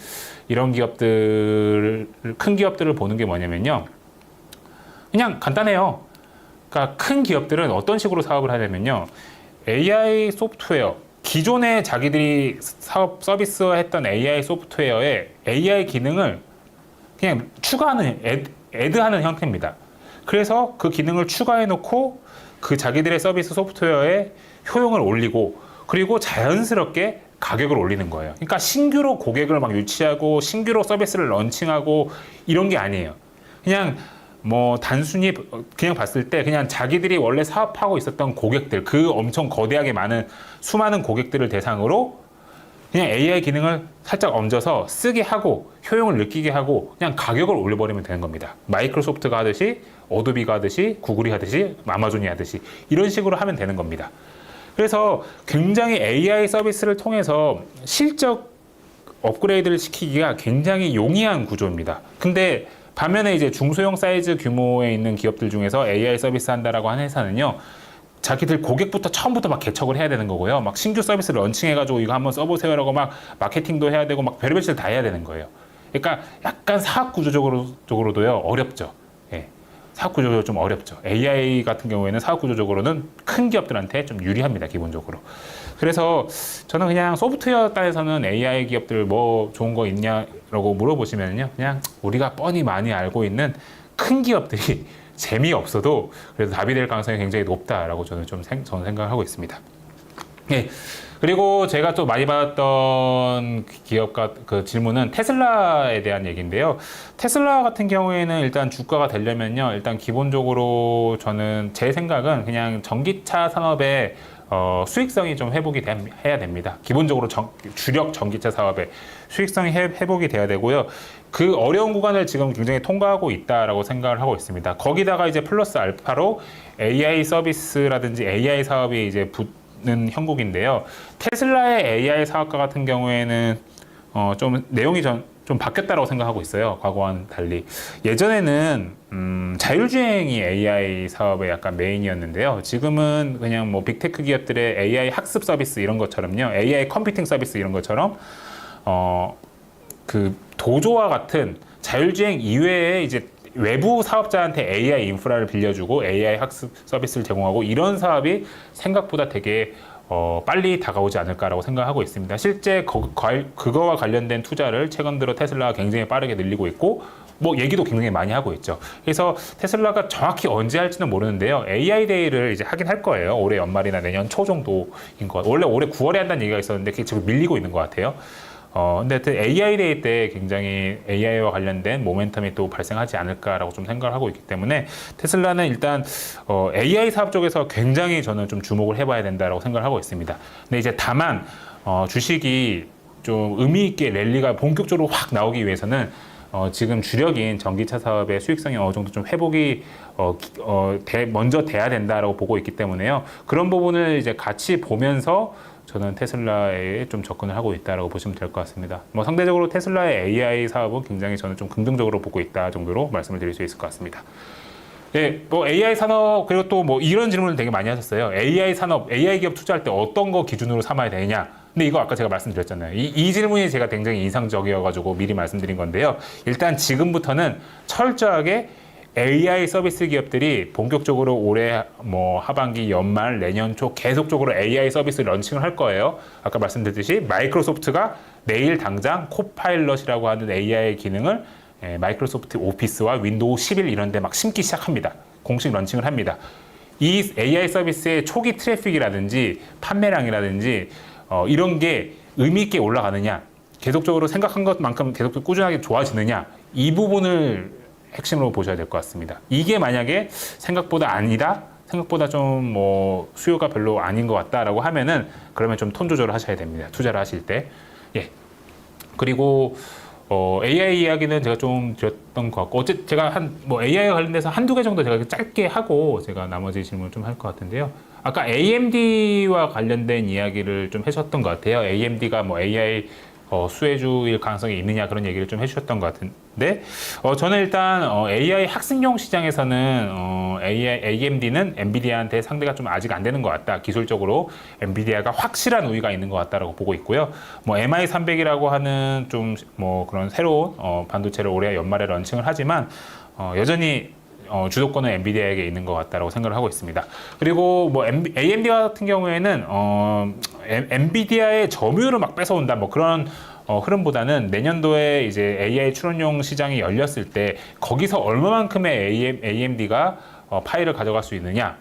Speaker 1: 이런 큰 기업들을 보는 게 뭐냐면요, 그냥 간단해요. 그러니까 큰 기업들은 어떤 식으로 사업을 하냐면요, AI 소프트웨어, 기존에 자기들이 서비스화했던 AI 소프트웨어에 AI 기능을 그냥 추가하는, 애드하는 형태입니다. 그래서 그 기능을 추가해놓고 그 자기들의 서비스 소프트웨어에 효용을 올리고, 그리고 자연스럽게 가격을 올리는 거예요. 그러니까 신규로 고객을 막 유치하고 신규로 서비스를 런칭하고 이런 게 아니에요. 그냥 뭐 단순히 그냥 봤을 때 그냥 자기들이 원래 사업하고 있었던 고객들, 그 엄청 거대하게 많은 수많은 고객들을 대상으로 그냥 AI 기능을 살짝 얹어서 쓰게 하고 효용을 느끼게 하고 그냥 가격을 올려버리면 되는 겁니다. 마이크로소프트가 하듯이, 어도비가 하듯이, 구글이 하듯이, 아마존이 하듯이 이런 식으로 하면 되는 겁니다. 그래서 굉장히 AI 서비스를 통해서 실적 업그레이드를 시키기가 굉장히 용이한 구조입니다. 근데 반면에 이제 중소형 사이즈 규모에 있는 기업들 중에서 AI 서비스 한다라고 하는 회사는요, 자기들 고객부터 처음부터 막 개척을 해야 되는 거고요. 막 신규 서비스를 런칭해가지고 이거 한번 써보세요라고 막 마케팅도 해야 되고 막 별의별 짓을 다 해야 되는 거예요. 그러니까 약간 사업 구조적으로도요, 어렵죠. 예. 사업 구조적으로 좀 어렵죠. AI 같은 경우에는 사업 구조적으로는 큰 기업들한테 좀 유리합니다, 기본적으로. 그래서 저는 그냥 소프트웨어 단에서는 AI 기업들 뭐 좋은 거 있냐라고 물어보시면요, 그냥 우리가 뻔히 많이 알고 있는 큰 기업들이 재미없어도 그래도 답이 될 가능성이 굉장히 높다라고 저는 저는 생각을 하고 있습니다. 예. 그리고 제가 또 많이 받았던 기업가 그 질문은 테슬라에 대한 얘기인데요. 테슬라 같은 경우에는 일단 주가가 되려면요, 일단 기본적으로 저는 제 생각은 그냥 전기차 산업의 수익성이 좀 회복이 해야 됩니다. 기본적으로 주력 전기차 사업의 수익성이 회복이 돼야 되고요. 그 어려운 구간을 지금 굉장히 통과하고 있다라고 생각을 하고 있습니다. 거기다가 이제 플러스 알파로 AI 서비스라든지 AI 사업이 이제 는 형국인데요. 테슬라의 AI 사업과 같은 경우에는 좀 내용이 좀 바뀌었다고 생각하고 있어요. 과거와는 달리. 예전에는 자율주행이 AI 사업의 약간 메인이었는데요. 지금은 그냥 뭐 빅테크 기업들의 AI 학습 서비스 이런 것처럼요, AI 컴퓨팅 서비스 이런 것처럼 그 도조와 같은 자율주행 이외에 이제 외부 사업자한테 AI 인프라를 빌려주고 AI 학습 서비스를 제공하고 이런 사업이 생각보다 되게 빨리 다가오지 않을까라고 생각하고 있습니다. 실제 그거와 관련된 투자를 최근 들어 테슬라가 굉장히 빠르게 늘리고 있고, 뭐 얘기도 굉장히 많이 하고 있죠. 그래서 테슬라가 정확히 언제 할지는 모르는데요, AI 데이를 이제 하긴 할 거예요. 올해 연말이나 내년 초 정도인 것. 원래 올해 9월에 한다는 얘기가 있었는데 그게 지금 밀리고 있는 것 같아요. 근데 하여튼 AI 데이 때 굉장히 AI와 관련된 모멘텀이 또 발생하지 않을까라고 좀 생각을 하고 있기 때문에 테슬라는 일단 AI 사업 쪽에서 굉장히 저는 좀 주목을 해봐야 된다라고 생각을 하고 있습니다. 근데 이제 다만 주식이 좀 의미 있게 랠리가 본격적으로 확 나오기 위해서는 지금 주력인 전기차 사업의 수익성이 어느 정도 좀 회복이 먼저 돼야 된다라고 보고 있기 때문에요. 그런 부분을 이제 같이 보면서 저는 테슬라에 좀 접근을 하고 있다라고 보시면 될 것 같습니다. 뭐 상대적으로 테슬라의 AI 사업은 굉장히 저는 좀 긍정적으로 보고 있다 정도로 말씀을 드릴 수 있을 것 같습니다. 예, 뭐 AI 산업, 그리고 또 뭐 이런 질문을 되게 많이 하셨어요. AI 산업, AI 기업 투자할 때 어떤 거 기준으로 삼아야 되냐? 근데 이거 아까 제가 말씀드렸잖아요. 이 질문이 제가 굉장히 인상적이어가지고 미리 말씀드린 건데요. 일단 지금부터는 철저하게 AI 서비스 기업들이 본격적으로 올해 뭐 하반기, 연말, 내년 초 계속적으로 AI 서비스 런칭을 할 거예요. 아까 말씀드렸듯이 마이크로소프트가 내일 당장 코파일럿이라고 하는 AI 기능을 마이크로소프트 오피스와 윈도우 11 이런 데 막 심기 시작합니다. 공식 런칭을 합니다. 이 AI 서비스의 초기 트래픽이라든지 판매량이라든지 이런 게 의미 있게 올라가느냐, 계속적으로 생각한 것만큼 계속 꾸준하게 좋아지느냐, 이 부분을 핵심으로 보셔야 될 것 같습니다. 이게 만약에 생각보다 아니다, 생각보다 좀 뭐 수요가 별로 아닌 것 같다라고 하면은 그러면 좀 톤 조절을 하셔야 됩니다. 투자를 하실 때. 예. 그리고 AI 이야기는 제가 좀 드렸던 것 같고, 어쨌든 제가 뭐 AI와 관련돼서 한두 개 정도 제가 짧게 하고 제가 나머지 질문을 좀 할 것 같은데요. 아까 AMD와 관련된 이야기를 좀 해주셨던 것 같아요. AMD가 뭐 AI 수혜주일 가능성이 있느냐, 그런 얘기를 좀 해주셨던 것 같은데, 저는 일단 AI 학습용 시장에서는 AMD는 엔비디아한테 상대가 좀 아직 안 되는 것 같다. 기술적으로 엔비디아가 확실한 우위가 있는 것 같다라고 보고 있고요. 뭐 MI300이라고 하는 좀 뭐 그런 새로운 반도체를 올해 연말에 런칭을 하지만 여전히 주도권은 엔비디아에게 있는 것 같다라고 생각을 하고 있습니다. 그리고 뭐 AMD 같은 경우에는 엔비디아의 점유율을 막 뺏어온다, 뭐 그런 흐름보다는 내년도에 이제 AI 추론용 시장이 열렸을 때 거기서 얼마만큼의 AMD가 파일을 가져갈 수 있느냐.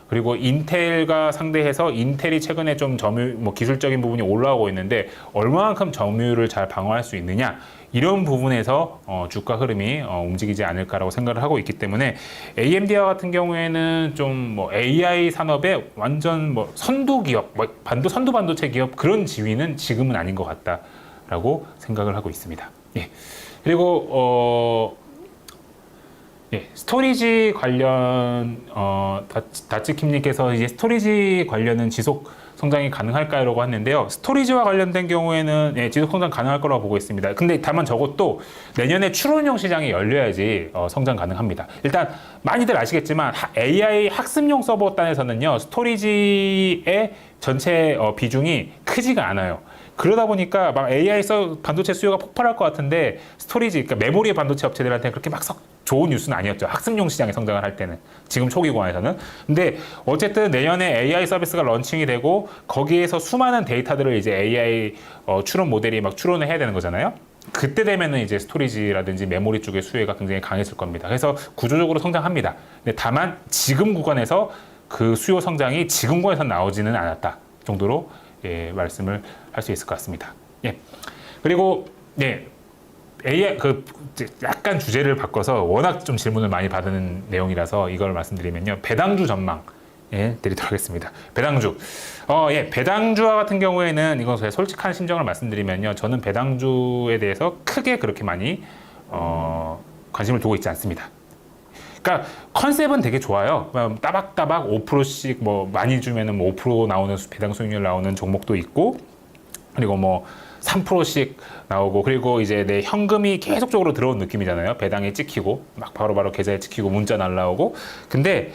Speaker 1: 그리고 인텔과 상대해서 인텔이 최근에 좀 뭐 기술적인 부분이 올라오고 있는데 얼마만큼 점유율을 잘 방어할 수 있느냐, 이런 부분에서 주가 흐름이 움직이지 않을까라고 생각을 하고 있기 때문에 AMD와 같은 경우에는 좀 뭐 AI 산업의 완전 뭐 선두 기업, 뭐 선두 반도체 기업 그런 지위는 지금은 아닌 것 같다라고 생각을 하고 있습니다. 예. 그리고 예, 스토리지 관련 다츠킴님께서 이제 스토리지 관련은 지속 성장이 가능할까요라고 했는데요. 스토리지와 관련된 경우에는 지속 성장 가능할 거라고 보고 있습니다. 근데 다만 저것도 내년에 추론용 시장이 열려야지 성장 가능합니다. 일단 많이들 아시겠지만 AI 학습용 서버 단에서는요, 스토리지의 전체 비중이 크지가 않아요. 그러다 보니까 막 AI 반도체 수요가 폭발할 것 같은데 스토리지, 그러니까 메모리 반도체 업체들한테는 그렇게 막 좋은 뉴스는 아니었죠. 학습용 시장에 성장을 할 때는, 지금 초기 구간에서는. 근데 어쨌든 내년에 AI 서비스가 런칭이 되고 거기에서 수많은 데이터들을 이제 AI 추론 모델이 막 추론을 해야 되는 거잖아요. 그때 되면은 이제 스토리지라든지 메모리 쪽의 수요가 굉장히 강해질 겁니다. 그래서 구조적으로 성장합니다. 근데 다만 지금 구간에서 그 수요 성장이 지금 구간에서 나오지는 않았다 정도로 예, 말씀을 할 수 있을 것 같습니다. 예. 그리고 예, AI 약간 주제를 바꿔서 워낙 좀 질문을 많이 받는 내용이라서 이걸 말씀드리면요. 배당주 전망 드리도록 하겠습니다. 배당주. 배당주와 같은 경우에는 이건 제 솔직한 심정을 말씀드리면요. 저는 배당주에 대해서 크게 그렇게 많이 관심을 두고 있지 않습니다. 그러니까 컨셉은 되게 좋아요. 따박따박 5%씩 뭐 많이 주면은 뭐 5% 나오는 배당 수익률 나오는 종목도 있고, 그리고 뭐 3%씩 나오고, 그리고 이제 내 현금이 계속적으로 들어온 느낌이잖아요. 배당에 찍히고 막 바로바로 계좌에 찍히고 문자 날라오고. 근데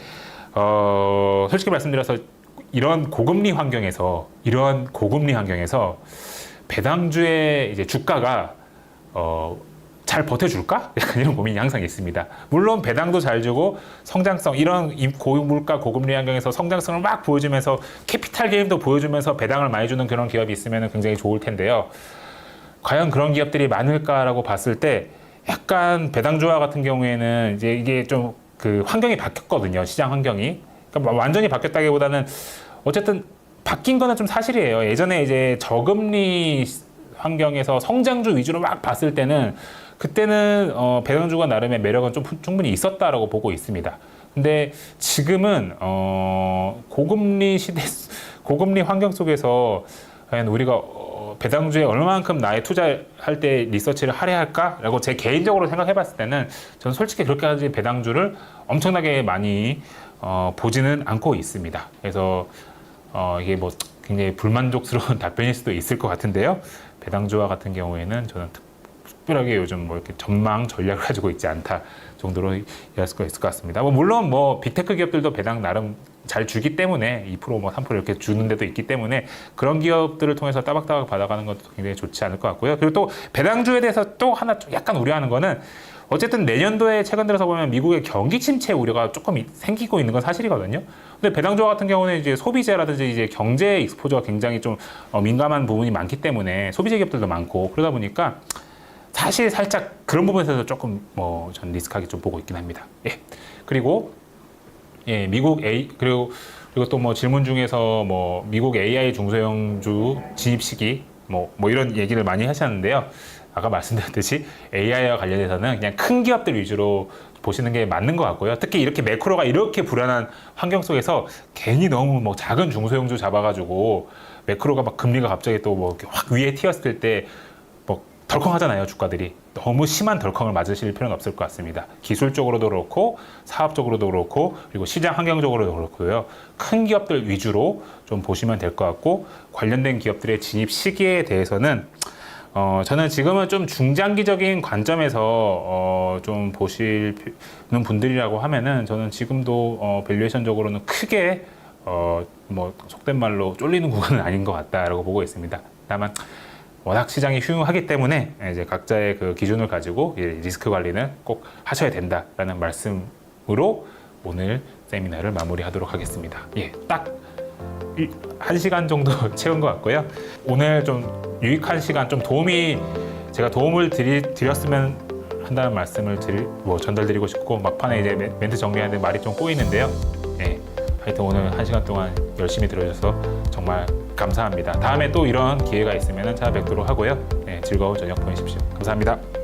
Speaker 1: 솔직히 말씀드려서 이런 고금리 환경에서 배당주의 이제 주가가 잘 버텨줄까? 약간 이런 고민이 항상 있습니다. 물론 배당도 잘 주고 성장성, 이런 고물가 고금리 환경에서 성장성을 막 보여주면서 캐피탈 게임도 보여주면서 배당을 많이 주는 그런 기업이 있으면 굉장히 좋을 텐데요. 과연 그런 기업들이 많을까라고 봤을 때 약간 배당주와 같은 경우에는 이제 이게 좀 그 환경이 바뀌었거든요. 시장 환경이. 그러니까 완전히 바뀌었다기보다는 어쨌든 바뀐 거는 좀 사실이에요. 예전에 이제 저금리 환경에서 성장주 위주로 막 봤을 때는 그때는 배당주가 나름의 매력은 좀 충분히 있었다라고 보고 있습니다. 근데 지금은 고금리 시대, 고금리 환경 속에서 과연 우리가 배당주에 얼마만큼 나의 투자할 때 리서치를 하려 할까라고 제 개인적으로 생각해 봤을 때는 저는 솔직히 그렇게까지 배당주를 엄청나게 많이 보지는 않고 있습니다. 그래서 이게 뭐 굉장히 불만족스러운 답변일 수도 있을 것 같은데요. 배당주와 같은 경우에는 저는 특별하게 요즘 뭐 이렇게 전망 전략을 가지고 있지 않다 정도로 이해할 수가 있을 것 같습니다. 뭐 물론 뭐 빅테크 기업들도 배당 나름 잘 주기 때문에 2% 뭐 3% 이렇게 주는 데도 있기 때문에 그런 기업들을 통해서 따박따박 받아가는 것도 굉장히 좋지 않을 것 같고요. 그리고 또 배당주에 대해서 또 하나 좀 약간 우려하는 거는 어쨌든 내년도에 최근 들어서 보면 미국의 경기 침체 우려가 조금 생기고 있는 건 사실이거든요. 근데 배당주와 같은 경우는 이제 소비재라든지 이제 경제 익스포저가 굉장히 좀 민감한 부분이 많기 때문에 소비재 기업들도 많고 그러다 보니까 사실 살짝 그런 부분에서 조금 전 리스크하게 좀 보고 있긴 합니다. 예. 그리고 미국 그리고 또 뭐 질문 중에서 뭐 미국 AI 중소형주 진입 시기 뭐 이런 얘기를 많이 하셨는데요. 아까 말씀드렸듯이 AI와 관련해서는 그냥 큰 기업들 위주로 보시는 게 맞는 것 같고요. 특히 이렇게 매크로가 이렇게 불안한 환경 속에서 괜히 너무 뭐 작은 중소형주 잡아가지고 매크로가 막 금리가 갑자기 또 뭐 확 위에 튀었을 때 뭐 덜컹하잖아요, 주가들이. 너무 심한 덜컹을 맞으실 필요는 없을 것 같습니다. 기술적으로도 그렇고 사업적으로도 그렇고 그리고 시장 환경적으로도 그렇고요. 큰 기업들 위주로 좀 보시면 될 것 같고 관련된 기업들의 진입 시기에 대해서는 저는 지금은 좀 중장기적인 관점에서 좀 보시는 분들이라고 하면은 저는 지금도 밸류에이션적으로는 크게 뭐 속된 말로 쫄리는 구간은 아닌 것 같다라고 보고 있습니다. 다만 워낙 시장이 흉하기 때문에 이제 각자의 그 기준을 가지고 리스크 관리는 꼭 하셔야 된다라는 말씀으로 오늘 세미나를 마무리하도록 하겠습니다. 예, 딱 1시간 정도 채운 것 같고요. 오늘 좀 유익한 시간, 좀 제가 도움을 드렸으면 한다는 말씀을 전달드리고 싶고 막판에 이제 멘트 정리하는데 말이 좀 꼬이는데요. 예, 하여튼 오늘 1시간 동안 열심히 들어주셔서 정말 감사합니다. 다음에 또 이런 기회가 있으면 찾아뵙도록 하고요. 네, 즐거운 저녁 보내십시오. 감사합니다.